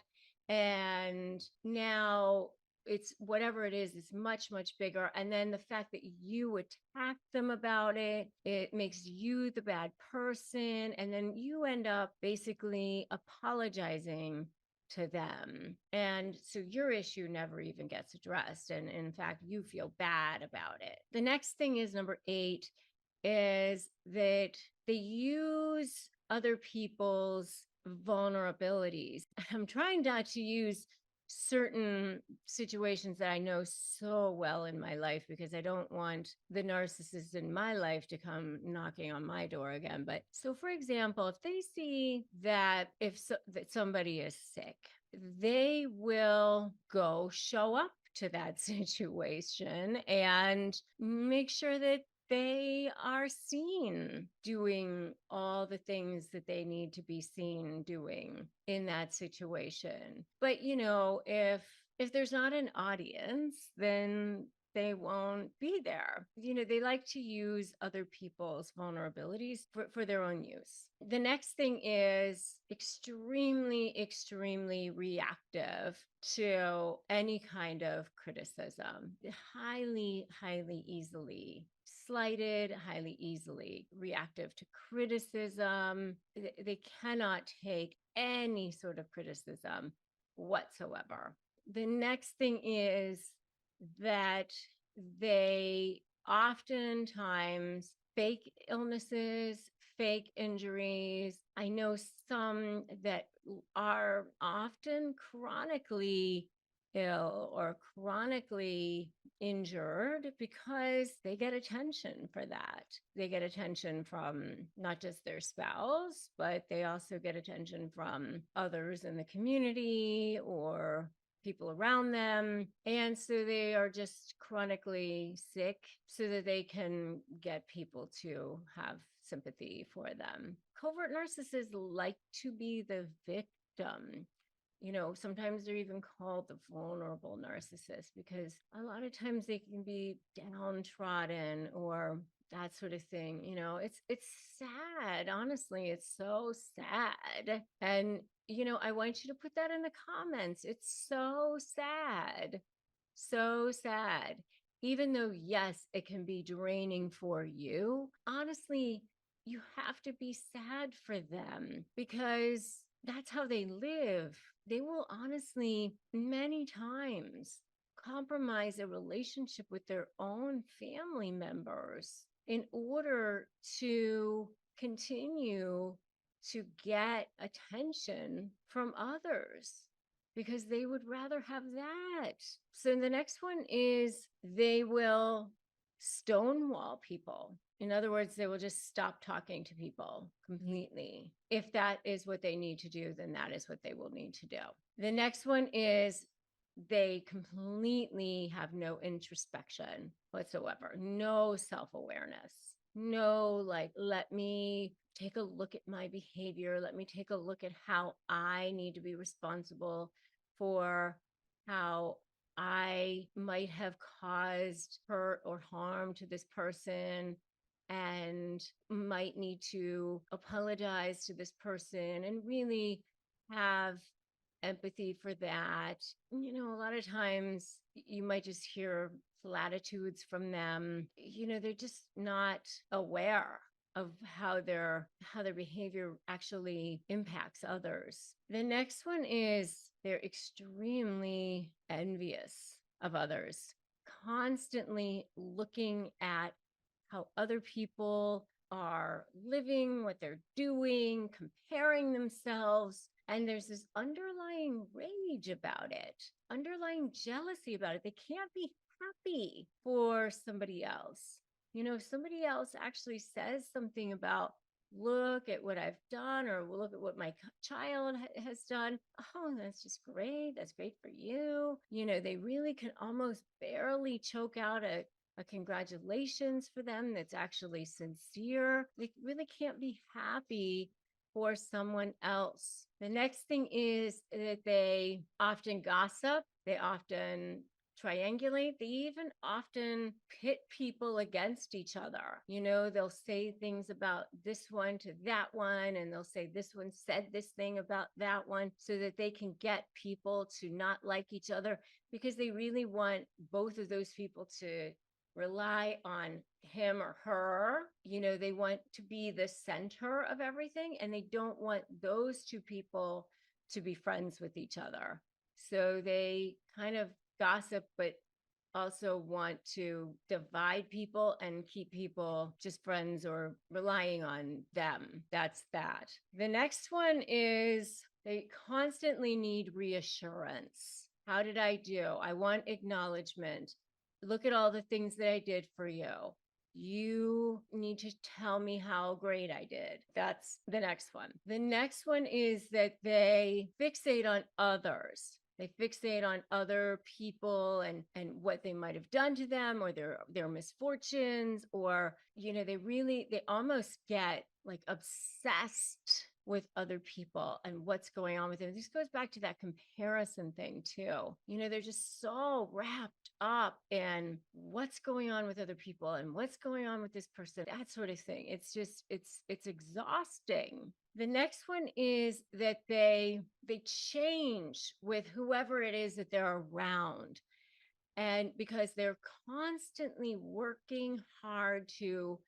And now it's whatever it is, it's much, much bigger. And then the fact that you attack them about it, it makes you the bad person. And then you end up basically apologizing to them. And so your issue never even gets addressed. And in fact, you feel bad about it. The next thing is number 8 is that they use other people's vulnerabilities. I'm trying not to use certain situations that I know so well in my life because I don't want the narcissist in my life to come knocking on my door again. But so, for example, if they see that that somebody is sick, they will go show up to that situation and make sure that they are seen doing all the things that they need to be seen doing in that situation. But if there's not an audience, then they won't be there. They like to use other people's vulnerabilities for their own use. The next thing is extremely, extremely reactive to any kind of criticism. Highly, highly easily slighted, highly easily reactive to criticism. They cannot take any sort of criticism whatsoever. The next thing is that they oftentimes fake illnesses, fake injuries. I know some that are often chronically ill or chronically injured because they get attention for that. They get attention from not just their spouse, but they also get attention from others in the community or people around them. And so they are just chronically sick so that they can get people to have sympathy for them. Covert narcissists like to be the victim. Sometimes they're even called the vulnerable narcissist because a lot of times they can be downtrodden or that sort of thing. It's sad. Honestly, it's so sad. And, I want you to put that in the comments. It's so sad. So sad. Even though, yes, it can be draining for you, honestly, you have to be sad for them because that's how they live. They will honestly, many times, compromise a relationship with their own family members in order to continue to get attention from others because they would rather have that. So the next one is they will stonewall people. In other words, they will just stop talking to people completely. If that is what they need to do, then that is what they will need to do. The next one is they completely have no introspection whatsoever, no self-awareness, no, let me take a look at my behavior. Let me take a look at how I need to be responsible for how I might have caused hurt or harm to this person and might need to apologize to this person and really have empathy for that. A lot of times you might just hear platitudes from them. They're just not aware of how their behavior actually impacts others. The next one is they're extremely envious of others, constantly looking at how other people are living, what they're doing, comparing themselves. And there's this underlying rage about it, underlying jealousy about it. They can't be happy for somebody else. If somebody else actually says something about, look at what I've done, or look at what my child has done. Oh, that's just great. That's great for you. They really can almost barely choke out a congratulations for them that's actually sincere. They really can't be happy for someone else. The next thing is that they often gossip. They often triangulate. They even often pit people against each other. They'll say things about this one to that one, and they'll say this one said this thing about that one, so that they can get people to not like each other, because they really want both of those people to rely on him or her. They want to be the center of everything, and they don't want those two people to be friends with each other. So they kind of gossip, but also want to divide people and keep people just friends or relying on them. That's that. The next one is they constantly need reassurance. How did I do? I want acknowledgement. Look at all the things that I did for you. You need to tell me how great I did. That's the next one. The next one is that they fixate on others. They fixate on other people and what they might have done to them, or their misfortunes, or they almost get like obsessed with other people and what's going on with them. This goes back to that comparison thing too. They're just so wrapped up in what's going on with other people and what's going on with this person, that sort of thing. It's just, it's exhausting. The next one is that they change with whoever it is that they're around. And because they're constantly working hard to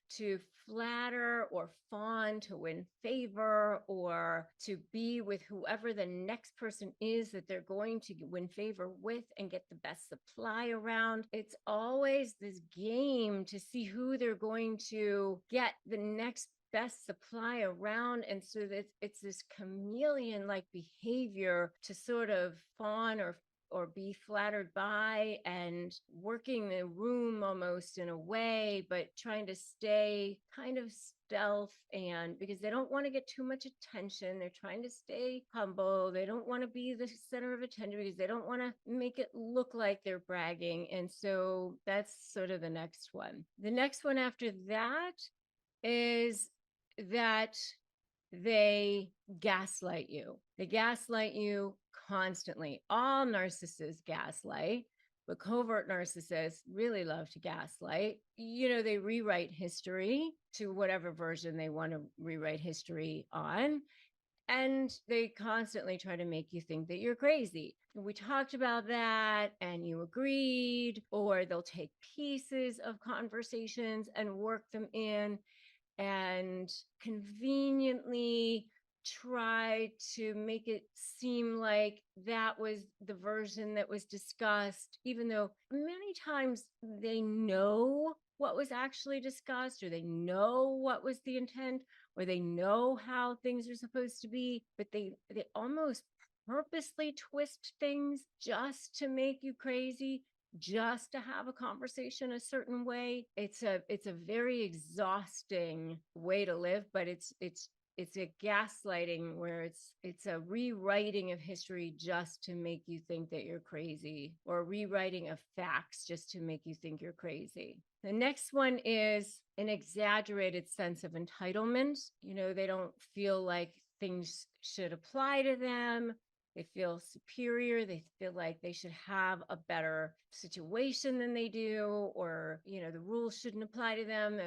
flatter or fawn, to win favor, or to be with whoever the next person is that they're going to win favor with and get the best supply around. It's always this game to see who they're going to get the next best supply around. And so that it's this chameleon-like behavior to sort of fawn or be flattered by, and working the room almost in a way, but trying to stay kind of stealth, and because they don't want to get too much attention, they're trying to stay humble. They don't want to be the center of attention because they don't want to make it look like they're bragging. And so that's sort of the next one. The next one after that is that they gaslight you. They gaslight you constantly. All narcissists gaslight, but covert narcissists really love to gaslight. They rewrite history to whatever version they want to rewrite history on. And they constantly try to make you think that you're crazy. We talked about that and you agreed, or they'll take pieces of conversations and work them in and conveniently try to make it seem like that was the version that was discussed, even though many times they know what was actually discussed, or they know what was the intent, or they know how things are supposed to be, but they almost purposely twist things just to make you crazy, just to have a conversation a certain way. It's a very exhausting way to live, but it's a gaslighting where it's a rewriting of history just to make you think that you're crazy, or rewriting of facts just to make you think you're crazy. The next one is an exaggerated sense of entitlement. They don't feel like things should apply to them. They feel superior. They feel like they should have a better situation than they do, or, the rules shouldn't apply to them.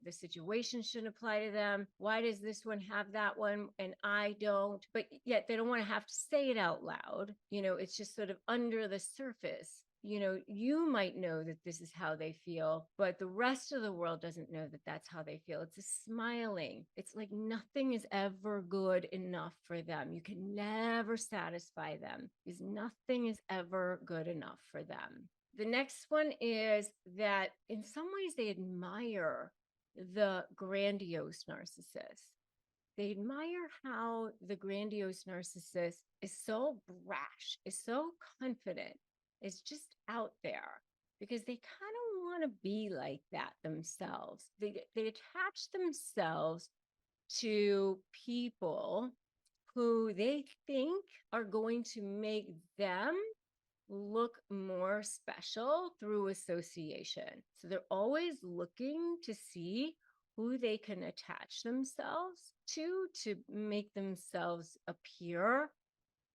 The situation shouldn't apply to them. Why does this one have that one and I don't? But yet they don't want to have to say it out loud. It's just sort of under the surface. You might know that this is how they feel, but the rest of the world doesn't know that that's how they feel. It's a smiling. It's like nothing is ever good enough for them. You can never satisfy them because nothing is ever good enough for them. The next one is that in some ways they admire the grandiose narcissist. They admire how the grandiose narcissist is so brash, is so confident, is just out there because they kind of want to be like that themselves. They attach themselves to people who they think are going to make them look more special through association. So they're always looking to see who they can attach themselves to make themselves appear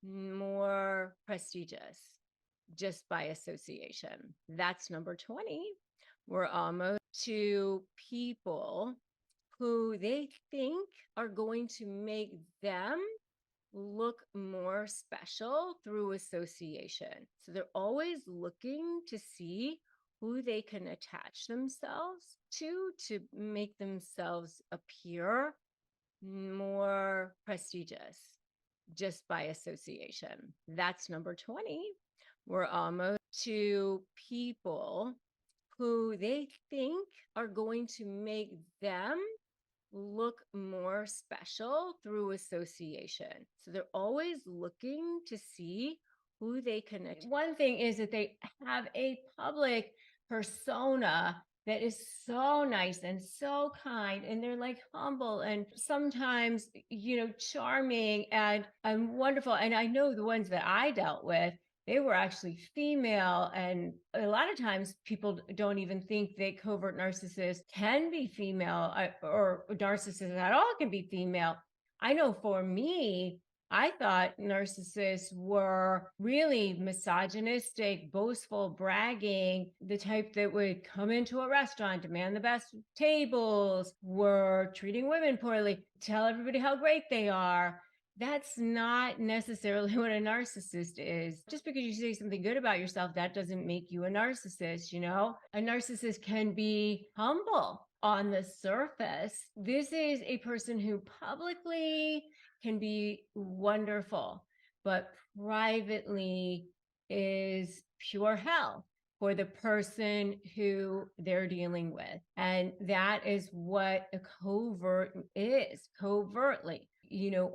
more prestigious just by association. That's number 20. We're almost to people who they think are going to make them look more special through association. So they're always looking to see who they can attach themselves to make themselves appear more prestigious just by association. That's number 20. We're almost to people who they think are going to make them look more special through association. So they're always looking to see who they can. One thing is that they have a public persona that is so nice and so kind, and they're like humble and sometimes, charming and wonderful. And I know the ones that I dealt with, they were actually female. And a lot of times people don't even think that covert narcissists can be female or narcissists at all can be female. I know for me, I thought narcissists were really misogynistic, boastful, bragging, the type that would come into a restaurant, demand the best tables, were treating women poorly, tell everybody how great they are. That's not necessarily what a narcissist is. Just because you say something good about yourself, that doesn't make you a narcissist, A narcissist can be humble on the surface. This is a person who publicly can be wonderful, but privately is pure hell for the person who they're dealing with. And that is what a covert is, covertly.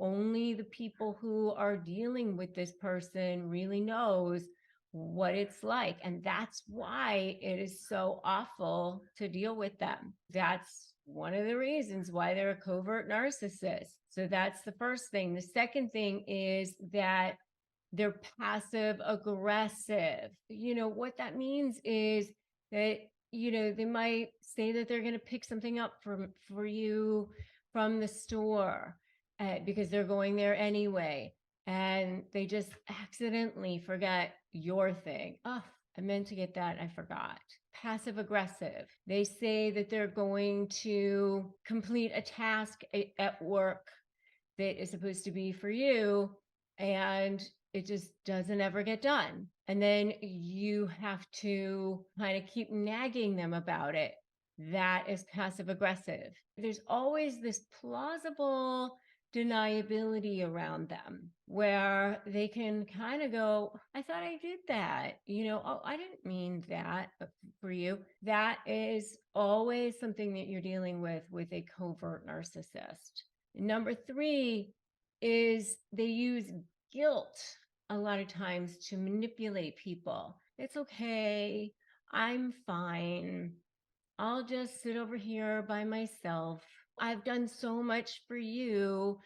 Only the people who are dealing with this person really knows what it's like. And that's why it is so awful to deal with them. That's one of the reasons why they're a covert narcissist. So that's the first thing. The second thing is that they're passive aggressive. What that means is that, they might say that they're going to pick something up for you from the store because they're going there anyway. And they just accidentally forget your thing. Oh, I meant to get that. I forgot. Passive aggressive. They say that they're going to complete a task at work that is supposed to be for you, and it just doesn't ever get done. And then you have to kind of keep nagging them about it. That is passive aggressive. There's always this plausible deniability around them where they can kind of go, I thought I did that. Oh, I didn't mean that for you. That is always something that you're dealing with a covert narcissist. Number 3 is they use guilt a lot of times to manipulate people. It's okay. I'm fine. I'll just sit over here by myself. I've done so much for you.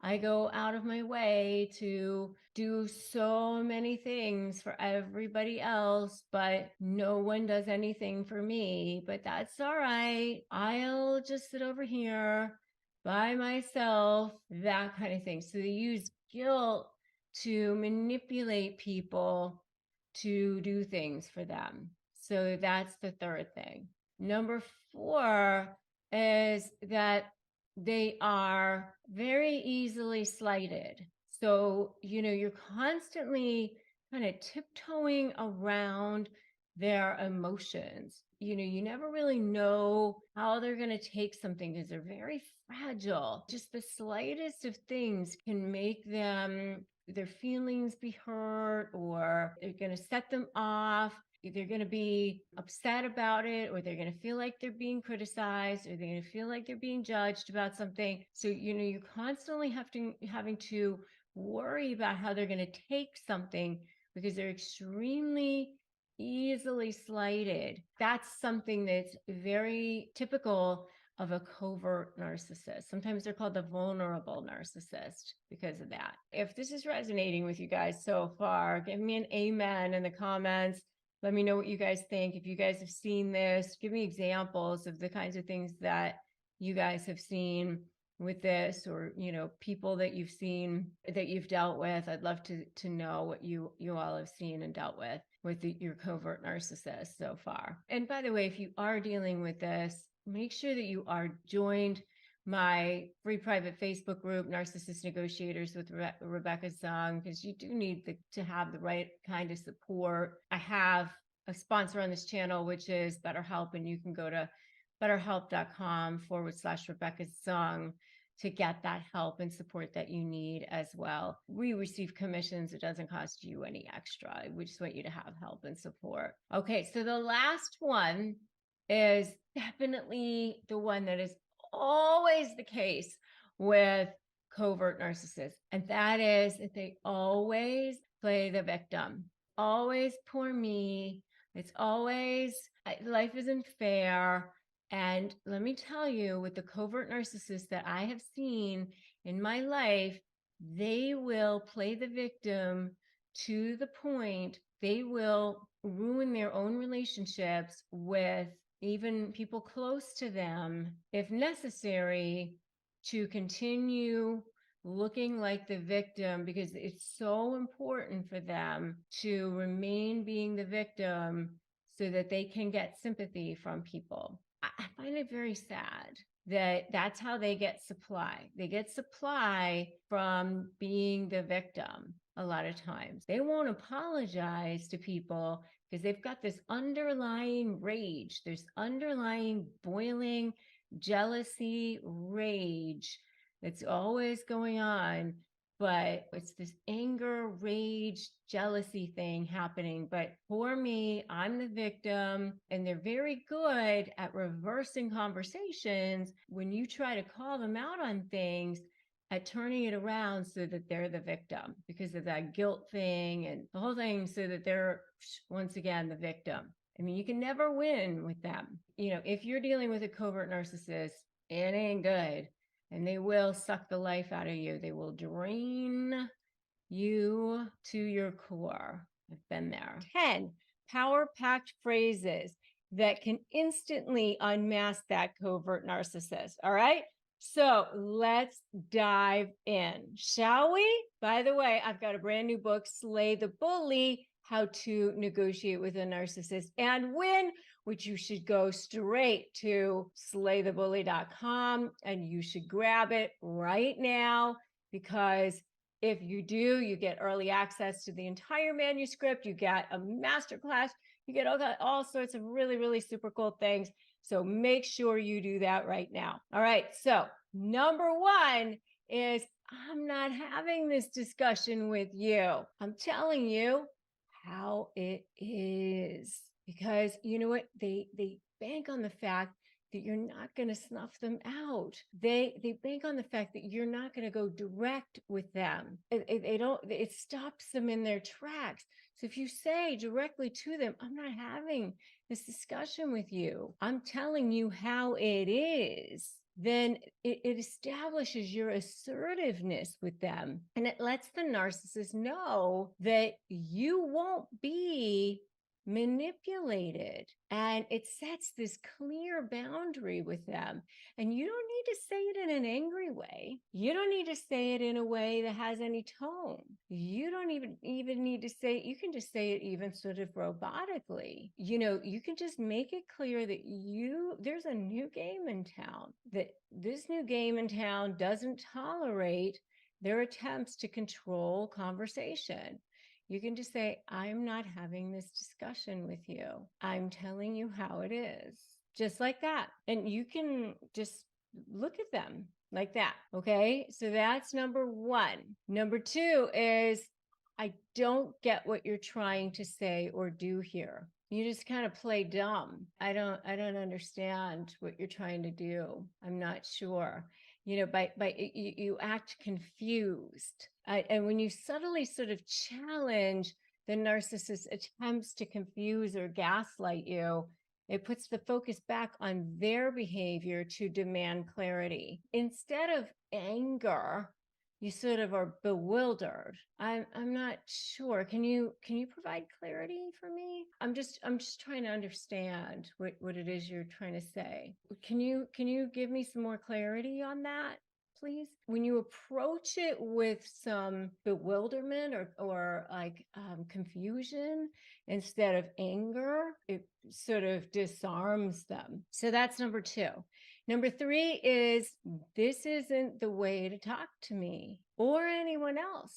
I go out of my way to do so many things for everybody else, but no one does anything for me. But that's all right. I'll just sit over here by myself, that kind of thing. So they use guilt to manipulate people to do things for them. So that's the third thing. Number 4 is that they are very easily slighted. So, you're constantly kind of tiptoeing around their emotions. You never really know how they're going to take something because they're very fragile. Just the slightest of things can make their feelings be hurt, or they're going to set them off. they're going to be upset about it, or they're going to feel like they're being criticized, or they're going to feel like they're being judged about something. So, you're constantly having to worry about how they're going to take something because they're extremely easily slighted. That's something that's very typical of a covert narcissist. Sometimes they're called the vulnerable narcissist because of that. If this is resonating with you guys so far, give me an amen in the comments. Let me know what you guys think. If you guys have seen this, give me examples of the kinds of things that you guys have seen with this, or people that you've seen that you've dealt with. I'd love to know what you all have seen and dealt with your covert narcissist so far. And by the way, if you are dealing with this, make sure that you are joined my free private Facebook group, Narcissist Negotiators with Rebecca Zung, because you do need to have the right kind of support. I have a sponsor on this channel, which is BetterHelp, and you can go to betterhelp.com/Rebecca Zung to get that help and support that you need as well. We receive commissions. It doesn't cost you any extra. We just want you to have help and support. Okay, so the last one is definitely the one that is always the case with covert narcissists. And that is that they always play the victim. Always poor me. It's always life isn't fair. And let me tell you, with the covert narcissists that I have seen in my life, they will play the victim to the point they will ruin their own relationships with even people close to them, if necessary, to continue looking like the victim, because it's so important for them to remain being the victim so that they can get sympathy from people. I find it very sad that that's how they get supply. They get supply from being the victim a lot of times. They won't apologize to people because they've got this underlying rage. There's underlying boiling jealousy, rage that's always going on. But it's this anger, rage, jealousy thing happening. But for me, I'm the victim, and they're very good at reversing conversations when you try to call them out on things, at turning it around so that they're the victim because of that guilt thing and the whole thing, so that they're once again the victim. I mean, you can never win with them. If you're dealing with a covert narcissist, it ain't good. And they will suck the life out of you. They will drain you to your core. I've been there. 10 power-packed phrases that can instantly unmask that covert narcissist. All right? So let's dive in, shall we? By the way, I've got a brand new book, Slay the Bully: How to Negotiate with a Narcissist and Win, which you should go straight to slaythebully.com and you should grab it right now, because if you do, you get early access to the entire manuscript, you get a masterclass, you get all sorts of really, really super cool things. So make sure you do that right now. All right. So number one is, I'm not having this discussion with you. I'm telling you how it is. Because you know what? They bank on the fact that you're not going to snuff them out. They bank on the fact that you're not going to go direct with them. It stops them in their tracks. So if you say directly to them, I'm not having this discussion with you, I'm telling you how it is, then it establishes your assertiveness with them. And it lets the narcissist know that you won't be manipulated, and it sets this clear boundary with them. And you don't need to say it in an angry way. You don't need to say it in a way that has any tone. You don't even need to say it. You can just say it even sort of robotically. You can just make it clear that there's a new game in town, that this new game in town doesn't tolerate their attempts to control conversation. You can just say, I'm not having this discussion with you. I'm telling you how it is. Just like that. And you can just look at them like that. Okay. So that's number one. Number two is, I don't get what you're trying to say or do here. you just kind of play dumb. I don't understand what you're trying to do. I'm not sure. You act confused. And when you subtly sort of challenge the narcissist's attempts to confuse or gaslight you, it puts the focus back on their behavior to demand clarity. Instead of anger, you sort of are bewildered. I'm not sure. Can you provide clarity for me? I'm just trying to understand what it is you're trying to say. Can you give me some more clarity on that, please? When you approach it with some bewilderment or like confusion instead of anger, it sort of disarms them. So that's number 2. Number 3 is, this isn't the way to talk to me or anyone else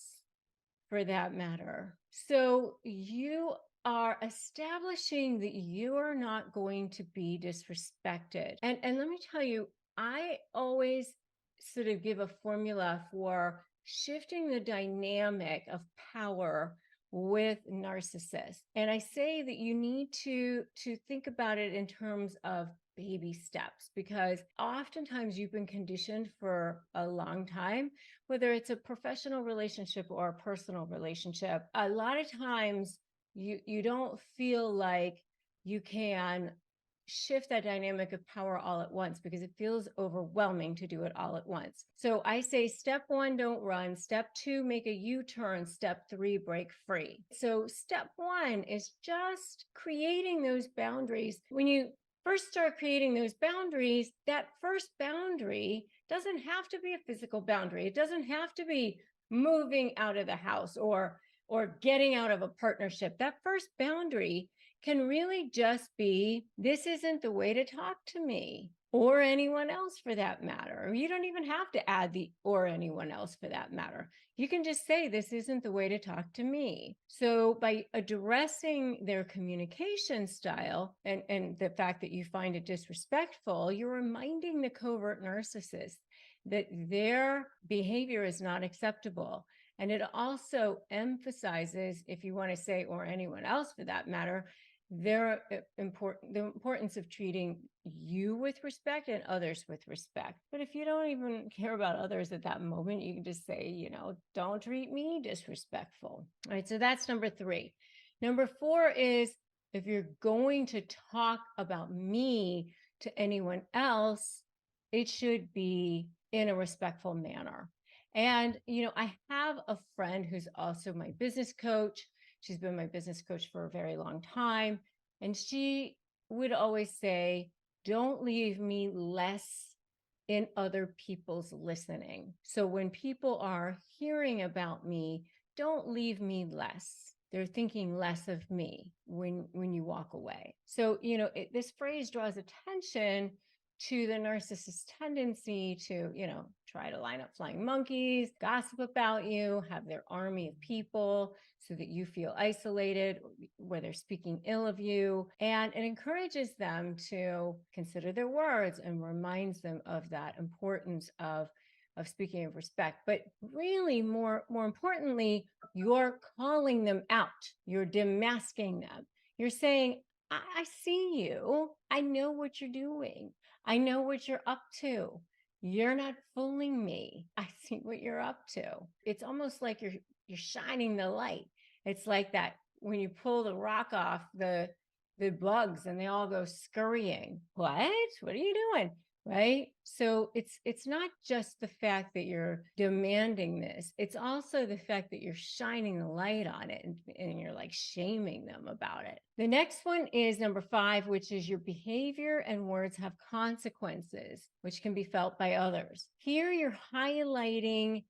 for that matter. So you are establishing that you are not going to be disrespected. And let me tell you, I always sort of give a formula for shifting the dynamic of power with narcissists. And I say that you need to think about it in terms of baby steps, because oftentimes you've been conditioned for a long time, whether it's a professional relationship or a personal relationship. A lot of times you don't feel like you can shift that dynamic of power all at once because it feels overwhelming to do it all at once. So I say step 1, don't run. Step 2, make a U-turn. Step 3, break free. So step 1 is just creating those boundaries. When you first start creating those boundaries, that first boundary doesn't have to be a physical boundary. It doesn't have to be moving out of the house or getting out of a partnership. That first boundary can really just be, this isn't the way to talk to me or anyone else for that matter. You don't even have to add the or anyone else for that matter. You can just say, this isn't the way to talk to me. So by addressing their communication style and the fact that you find it disrespectful, you're reminding the covert narcissist that their behavior is not acceptable. And it also emphasizes, if you want to say, or anyone else for that matter, the importance of treating you with respect and others with respect. But if you don't even care about others at that moment, you can just say, don't treat me disrespectful. All right, so that's number 3. Number 4 is, if you're going to talk about me to anyone else, it should be in a respectful manner. And, I have a friend who's also my business coach. She's been my business coach for a very long time. And she would always say, don't leave me less in other people's listening. So when people are hearing about me, don't leave me less. They're thinking less of me when you walk away. So, this phrase draws attention to the narcissist's tendency to, try to line up flying monkeys, gossip about you, have their army of people so that you feel isolated, where they're speaking ill of you. And it encourages them to consider their words and reminds them of that importance of speaking of respect. But really, more importantly, you're calling them out. You're demasking them. You're saying, I see you. I know what you're doing. I know what you're up to. You're not fooling me. I see what you're up to. It's almost like you're shining the light. It's like that when you pull the rock off the bugs and they all go scurrying. What are you doing? Right? So it's not just the fact that you're demanding this. It's also the fact that you're shining the light on it and you're like shaming them about it. The next one is number 5, which is your behavior and words have consequences, which can be felt by others. Here you're highlighting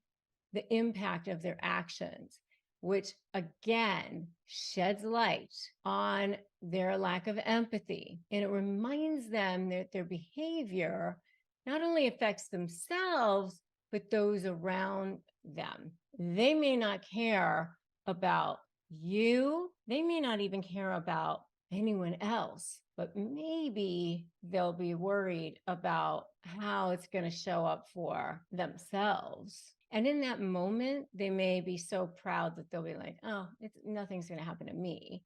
the impact of their actions, which again sheds light on their lack of empathy. And it reminds them that their behavior not only affects themselves, but those around them. They may not care about you. They may not even care about anyone else, but maybe they'll be worried about how it's going to show up for themselves. And in that moment, they may be so proud that they'll be like, oh, nothing's going to happen to me.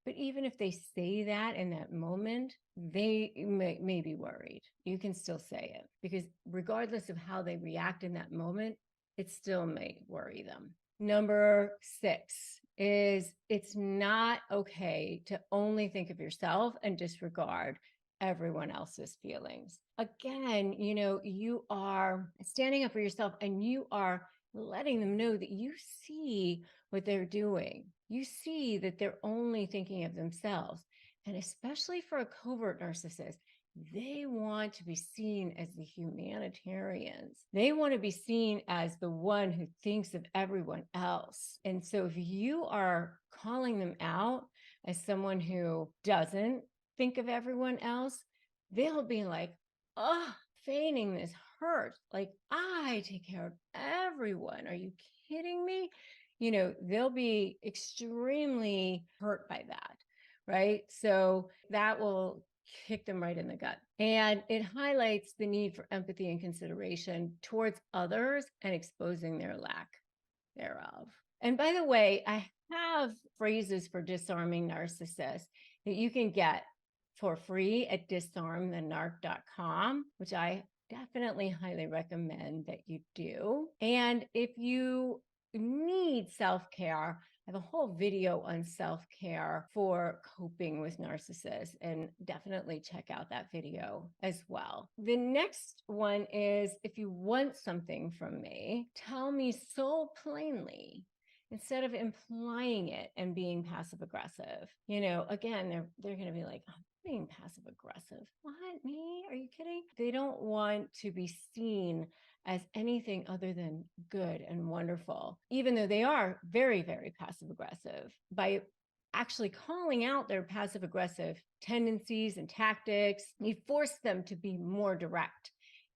But even if they say that in that moment, they may be worried. You can still say it because regardless of how they react in that moment, it still may worry them. Number 6 is it's not okay to only think of yourself and disregard everyone else's feelings. Again, you are standing up for yourself and you are letting them know that you see what they're doing. You see that they're only thinking of themselves. And especially for a covert narcissist, they want to be seen as the humanitarians. They want to be seen as the one who thinks of everyone else. And so if you are calling them out as someone who doesn't think of everyone else, they'll be like, oh, feigning this hurt. Like, I take care of everyone. Are you kidding me? They'll be extremely hurt by that, right? So that will kick them right in the gut. And it highlights the need for empathy and consideration towards others and exposing their lack thereof. And by the way, I have phrases for disarming narcissists that you can get for free at disarmthenarc.com, which I definitely highly recommend that you do. And if you need self-care, I have a whole video on self-care for coping with narcissists, and definitely check out that video as well. The next one is, if you want something from me, tell me so plainly instead of implying it and being passive aggressive. Again, they're going to be like, I'm being passive aggressive. What, me? Are you kidding? They don't want to be seen as anything other than good and wonderful, even though they are very, very passive aggressive. By actually calling out their passive aggressive tendencies and tactics, you force them to be more direct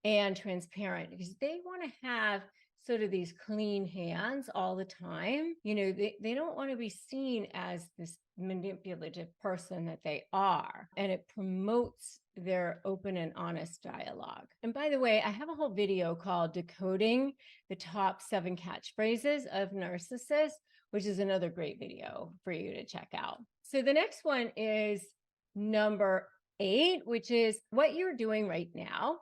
and transparent because they want to have sort of these clean hands all the time. They don't want to be seen as this manipulative person that they are. And it promotes their open and honest dialogue. And by the way, I have a whole video called Decoding the Top 7 Catchphrases of Narcissists, which is another great video for you to check out. So the next one is number 8, which is what you're doing right now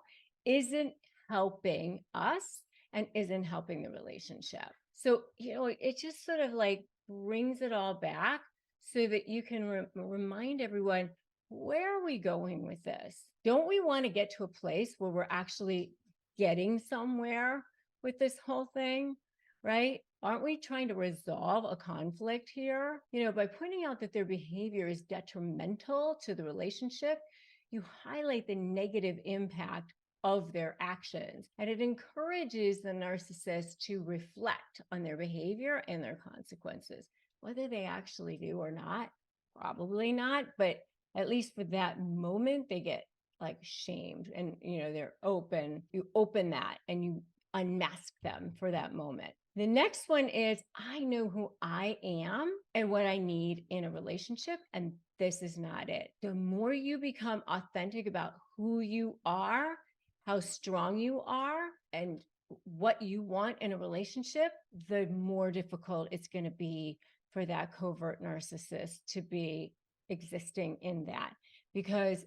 isn't helping us and isn't helping the relationship. So, it just sort of like brings it all back so that you can remind everyone, where are we going with this? Don't we want to get to a place where we're actually getting somewhere with this whole thing, right? Aren't we trying to resolve a conflict here? By pointing out that their behavior is detrimental to the relationship, you highlight the negative impact of their actions. And it encourages the narcissist to reflect on their behavior and their consequences. Whether they actually do or not, probably not, but at least for that moment, they get like shamed and, they're open. You open that and you unmask them for that moment. The next one is, I know who I am and what I need in a relationship, and this is not it. The more you become authentic about who you are, how strong you are, and what you want in a relationship, the more difficult it's going to be for that covert narcissist to be existing in that, because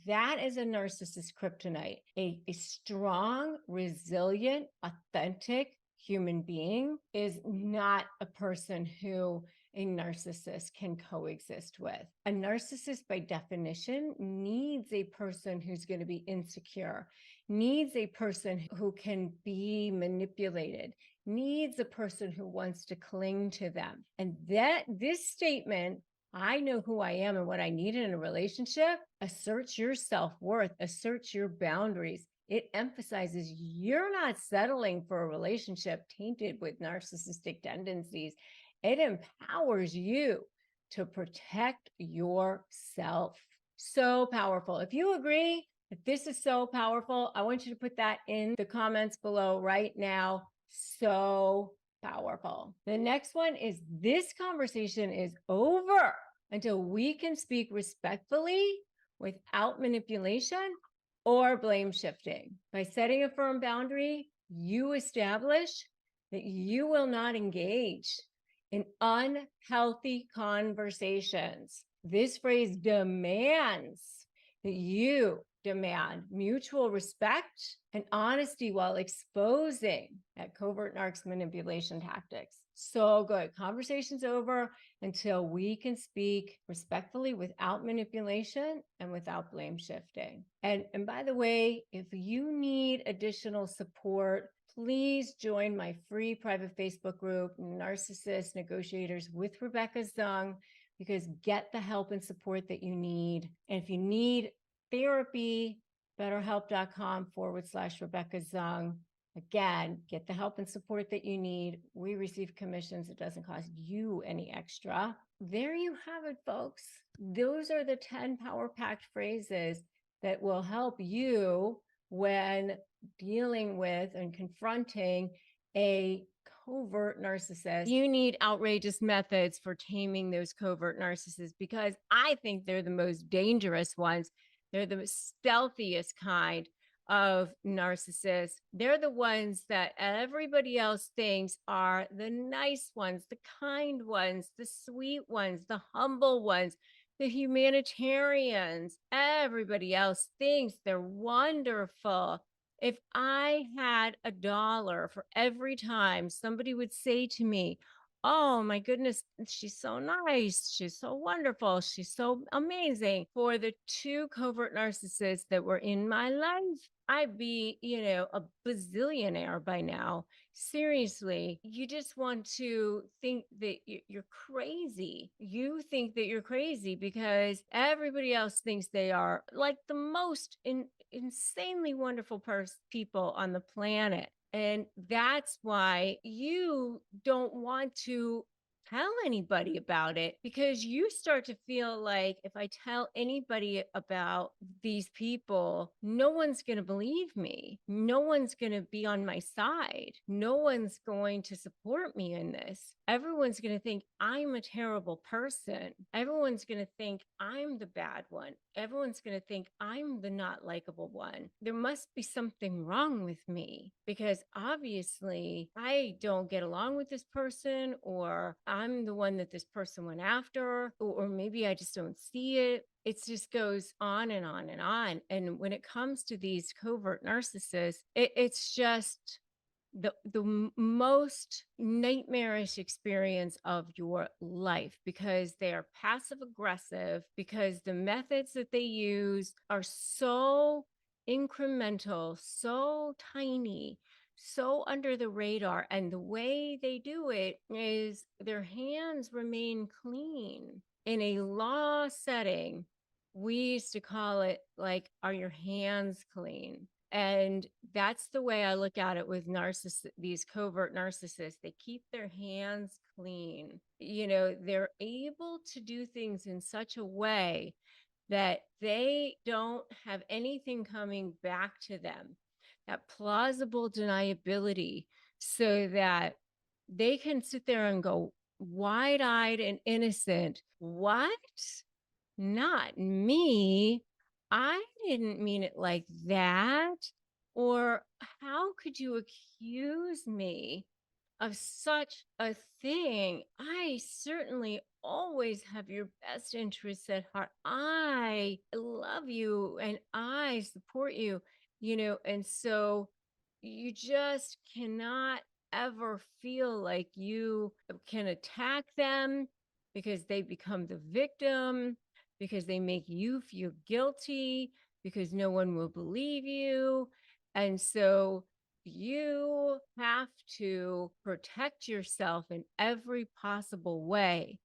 that is a narcissist kryptonite. A strong, resilient, authentic human being is not a person who a narcissist can coexist with. A narcissist, by definition, needs a person who's going to be insecure, needs a person who can be manipulated, needs a person who wants to cling to them. And that this statement, I know who I am and what I need in a relationship, asserts your self-worth, asserts your boundaries. It emphasizes you're not settling for a relationship tainted with narcissistic tendencies. It empowers you to protect yourself. So powerful. If you agree that this is so powerful, I want you to put that in the comments below right now. So powerful. The next one is, this conversation is over until we can speak respectfully without manipulation or blame shifting. By setting a firm boundary, you establish that you will not engage in unhealthy conversations This phrase demands that you demand mutual respect and honesty while exposing that covert narcs manipulation tactics. So good. Conversation's over until we can speak respectfully without manipulation and without blame shifting. And by the way, if you need additional support, please join my free private Facebook group, Narcissist Negotiators with Rebecca Zung, because get the help and support that you need. And if you need therapy, betterhelp.com/Rebecca Zung. Again, get the help and support that you need. We receive commissions. It doesn't cost you any extra. There you have it, folks. Those are the 10 power-packed phrases that will help you when dealing with and confronting a covert narcissist. You need outrageous methods for taming those covert narcissists, because I think they're the most dangerous ones. They're the stealthiest kind of narcissists. They're the ones that everybody else thinks are the nice ones, the kind ones, the sweet ones, the humble ones, the humanitarians. Everybody else thinks they're wonderful. If I had $1 for every time somebody would say to me, "Oh my goodness, she's so nice. She's so wonderful. She's so amazing," for the 2 covert narcissists that were in my life, I'd be, a bazillionaire by now. Seriously, you just want to think that you're crazy. You think that you're crazy because everybody else thinks they are like the most insanely wonderful people on the planet. And that's why you don't want to tell anybody about it, because you start to feel like, if I tell anybody about these people, no one's going to believe me. No one's going to be on my side. No one's going to support me in this. Everyone's going to think I'm a terrible person. Everyone's going to think I'm the bad one. Everyone's going to think I'm the not likable one. There must be something wrong with me, because obviously I don't get along with this person, or I'm the one that this person went after, or maybe I just don't see it. It just goes on and on and on. And when it comes to these covert narcissists, it's just the most nightmarish experience of your life, because they are passive aggressive, because the methods that they use are so incremental, so tiny, so under the radar. And the way they do it is their hands remain clean. In a law setting, we used to call it like, are your hands clean? And that's the way I look at it with these covert narcissists. They keep their hands clean. They're able to do things in such a way that they don't have anything coming back to them, that plausible deniability, so that they can sit there and go wide-eyed and innocent. What? Not me. I didn't mean it like that. Or how could you accuse me of such a thing? I certainly always have your best interests at heart. I love you and I support you, and so you just cannot ever feel like you can attack them, because they become the victim, because they make you feel guilty, because no one will believe you. And so you have to protect yourself in every possible way.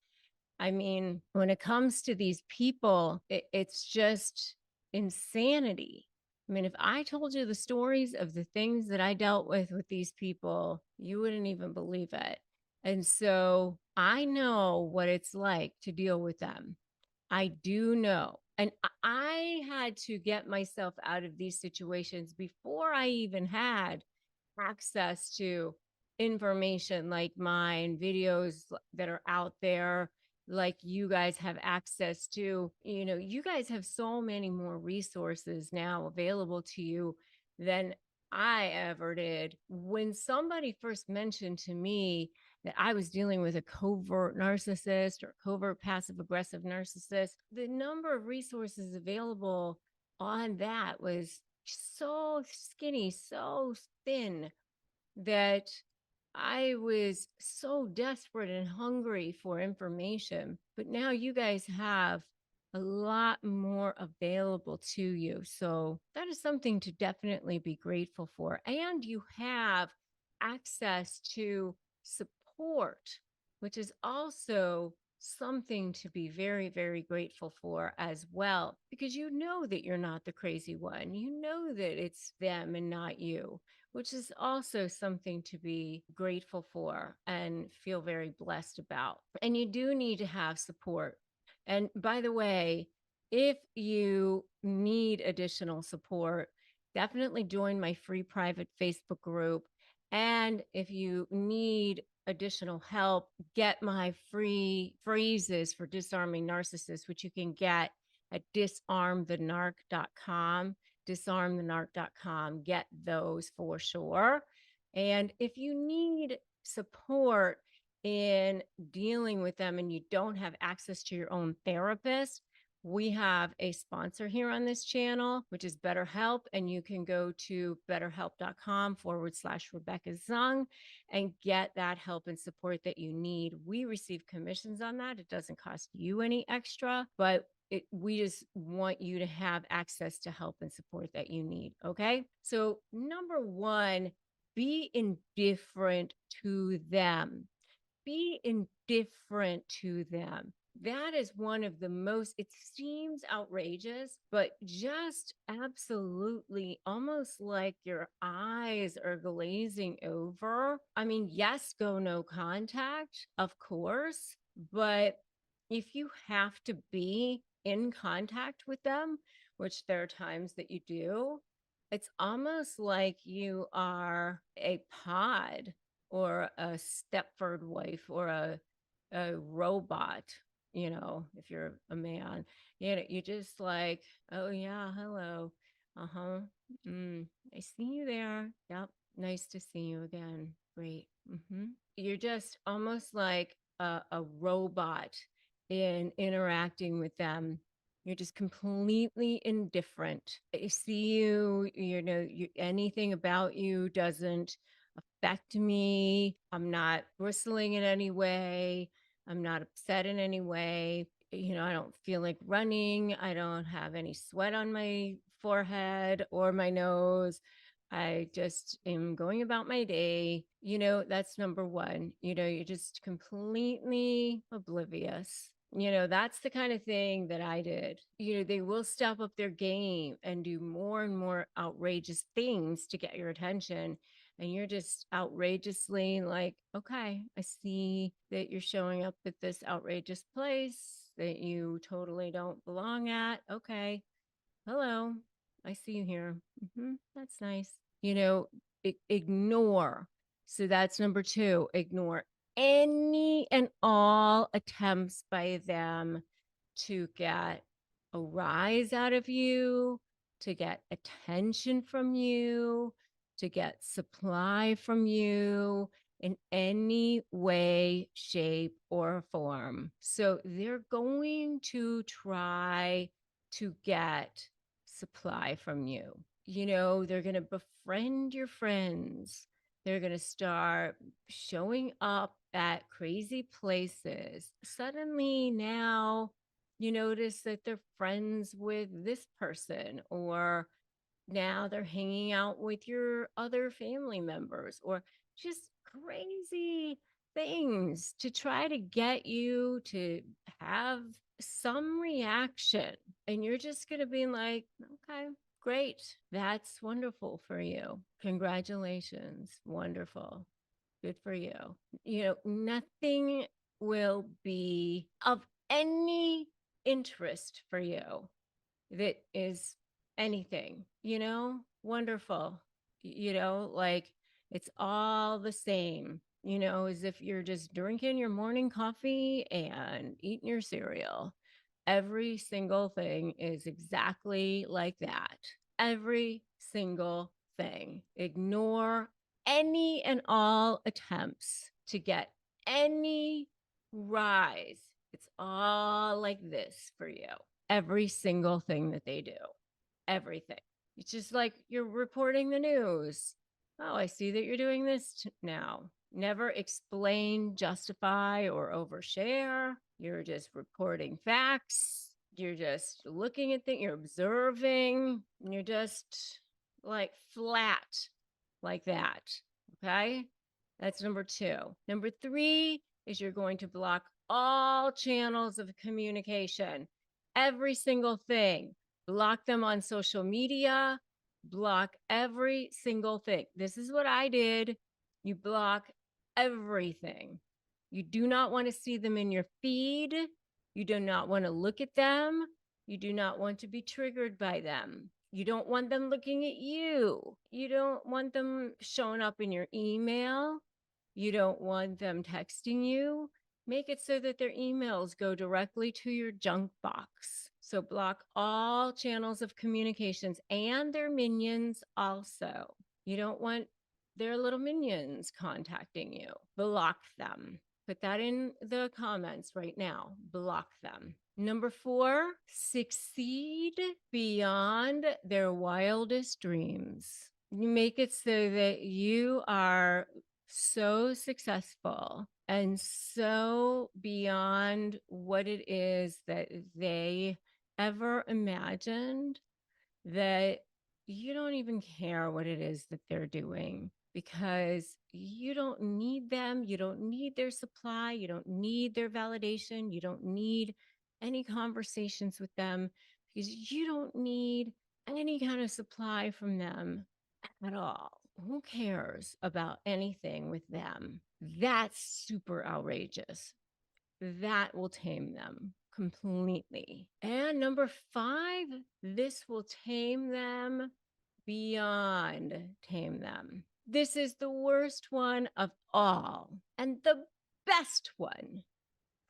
I mean, when it comes to these people, it's just insanity. I mean, if I told you the stories of the things that I dealt with these people, you wouldn't even believe it. And so I know what it's like to deal with them. I do know. And I had to get myself out of these situations before I even had access to information like mine, videos that are out there, like you guys have access to. You guys have so many more resources now available to you than I ever did. When somebody first mentioned to me that I was dealing with a covert narcissist or covert passive aggressive narcissist, the number of resources available on that was so skinny, so thin, that I was so desperate and hungry for information. But now you guys have a lot more available to you. So that is something to definitely be grateful for. And you have access to support, which is also something to be very, very grateful for as well, because you know that you're not the crazy one. You know that it's them and not you, which is also something to be grateful for and feel very blessed about. And you do need to have support. And by the way, if you need additional support, definitely join my free private Facebook group. And if you need additional help, get my free phrases for disarming narcissists, which you can get at disarmthenarc.com, disarmthenarc.com. Get those for sure. And if you need support in dealing with them and you don't have access to your own therapist, we have a sponsor here on this channel, which is BetterHelp. And you can go to betterhelp.com/Rebecca Zung and get that help and support that you need. We receive commissions on that. It doesn't cost you any extra, but we just want you to have access to help and support that you need. Okay. So, number one, be indifferent to them. Be indifferent to them. That is one of the most, it seems outrageous, but just absolutely almost like your eyes are glazing over. I mean, yes, go no contact, of course, but if you have to be in contact with them, which there are times that you do, it's almost like you are a pod or a Stepford wife or a robot, if you're a man, you just like, oh yeah, hello. Uh-huh. I see you there. Yep. Nice to see you again. Great. You're just almost like a robot in interacting with them. You're just completely indifferent. I see you, anything about you doesn't affect me. I'm not bristling in any way. I'm not upset in any way. I don't feel like running. I don't have any sweat on my forehead or my nose. I just am going about my day. That's number one. You're just completely oblivious. That's the kind of thing that I did. They will step up their game and do more and more outrageous things to get your attention. And you're just outrageously like, okay, I see that you're showing up at this outrageous place that you totally don't belong at. Okay. Hello. I see you here. That's nice. Ignore. So that's number two. Ignore any and all attempts by them to get a rise out of you, to get attention from you, to get supply from you in any way, shape, or form. So they're going to try to get supply from you. They're going to befriend your friends. They're going to start showing up at crazy places. Suddenly now you notice that they're friends with this person, or now they're hanging out with your other family members, or just crazy things to try to get you to have some reaction. And you're just going to be like, okay, great. That's wonderful for you. Congratulations. Wonderful. Good for you. Nothing will be of any interest for you that is anything, wonderful, like it's all the same, as if you're just drinking your morning coffee and eating your cereal. Every single thing is exactly like that. Every single thing. Ignore any and all attempts to get any rise. It's all like this for you. Every single thing that they do, everything. It's just like you're reporting the news. Oh, I see that you're doing this now. Never explain, justify, or overshare. You're just reporting facts. You're just looking at things, you're observing, and you're just like flat like that. Okay. That's number 2. Number 3 is you're going to block all channels of communication, every single thing. Block them on social media, block every single thing. This is what I did. You block everything. You do not want to see them in your feed. You do not want to look at them. You do not want to be triggered by them. You don't want them looking at you. You don't want them showing up in your email. You don't want them texting you. Make it so that their emails go directly to your junk box. So block all channels of communications and their minions also. You don't want their little minions contacting you. Block them. Put that in the comments right now. Block them. Number 4, succeed beyond their wildest dreams. You make it so that you are so successful and so beyond what it is that they ever imagined that you don't even care what it is that they're doing, because you don't need them. You don't need their supply. You don't need their validation. You don't need any conversations with them, because you don't need any kind of supply from them at all. Who cares about anything with them? That's super outrageous. That will tame them completely. And number 5, this will tame them beyond tame them. This is the worst one of all, and the best one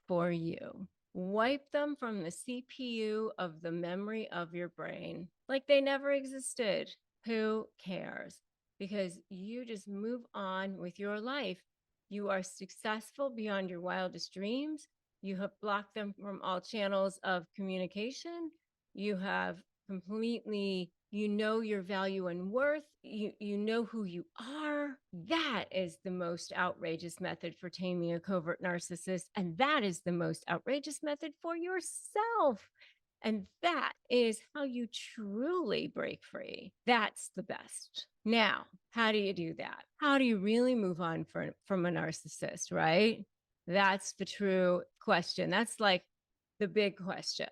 for you. Wipe them from the CPU of the memory of your brain like they never existed. Who cares? Because you just move on with your life. You are successful beyond your wildest dreams. You have blocked them from all channels of communication. You have completely, you know your value and worth. You know who you are. That is the most outrageous method for taming a covert narcissist. And that is the most outrageous method for yourself. And that is how you truly break free. That's the best. Now, how do you do that? How do you really move on from a narcissist, right? That's the true question. That's like the big question.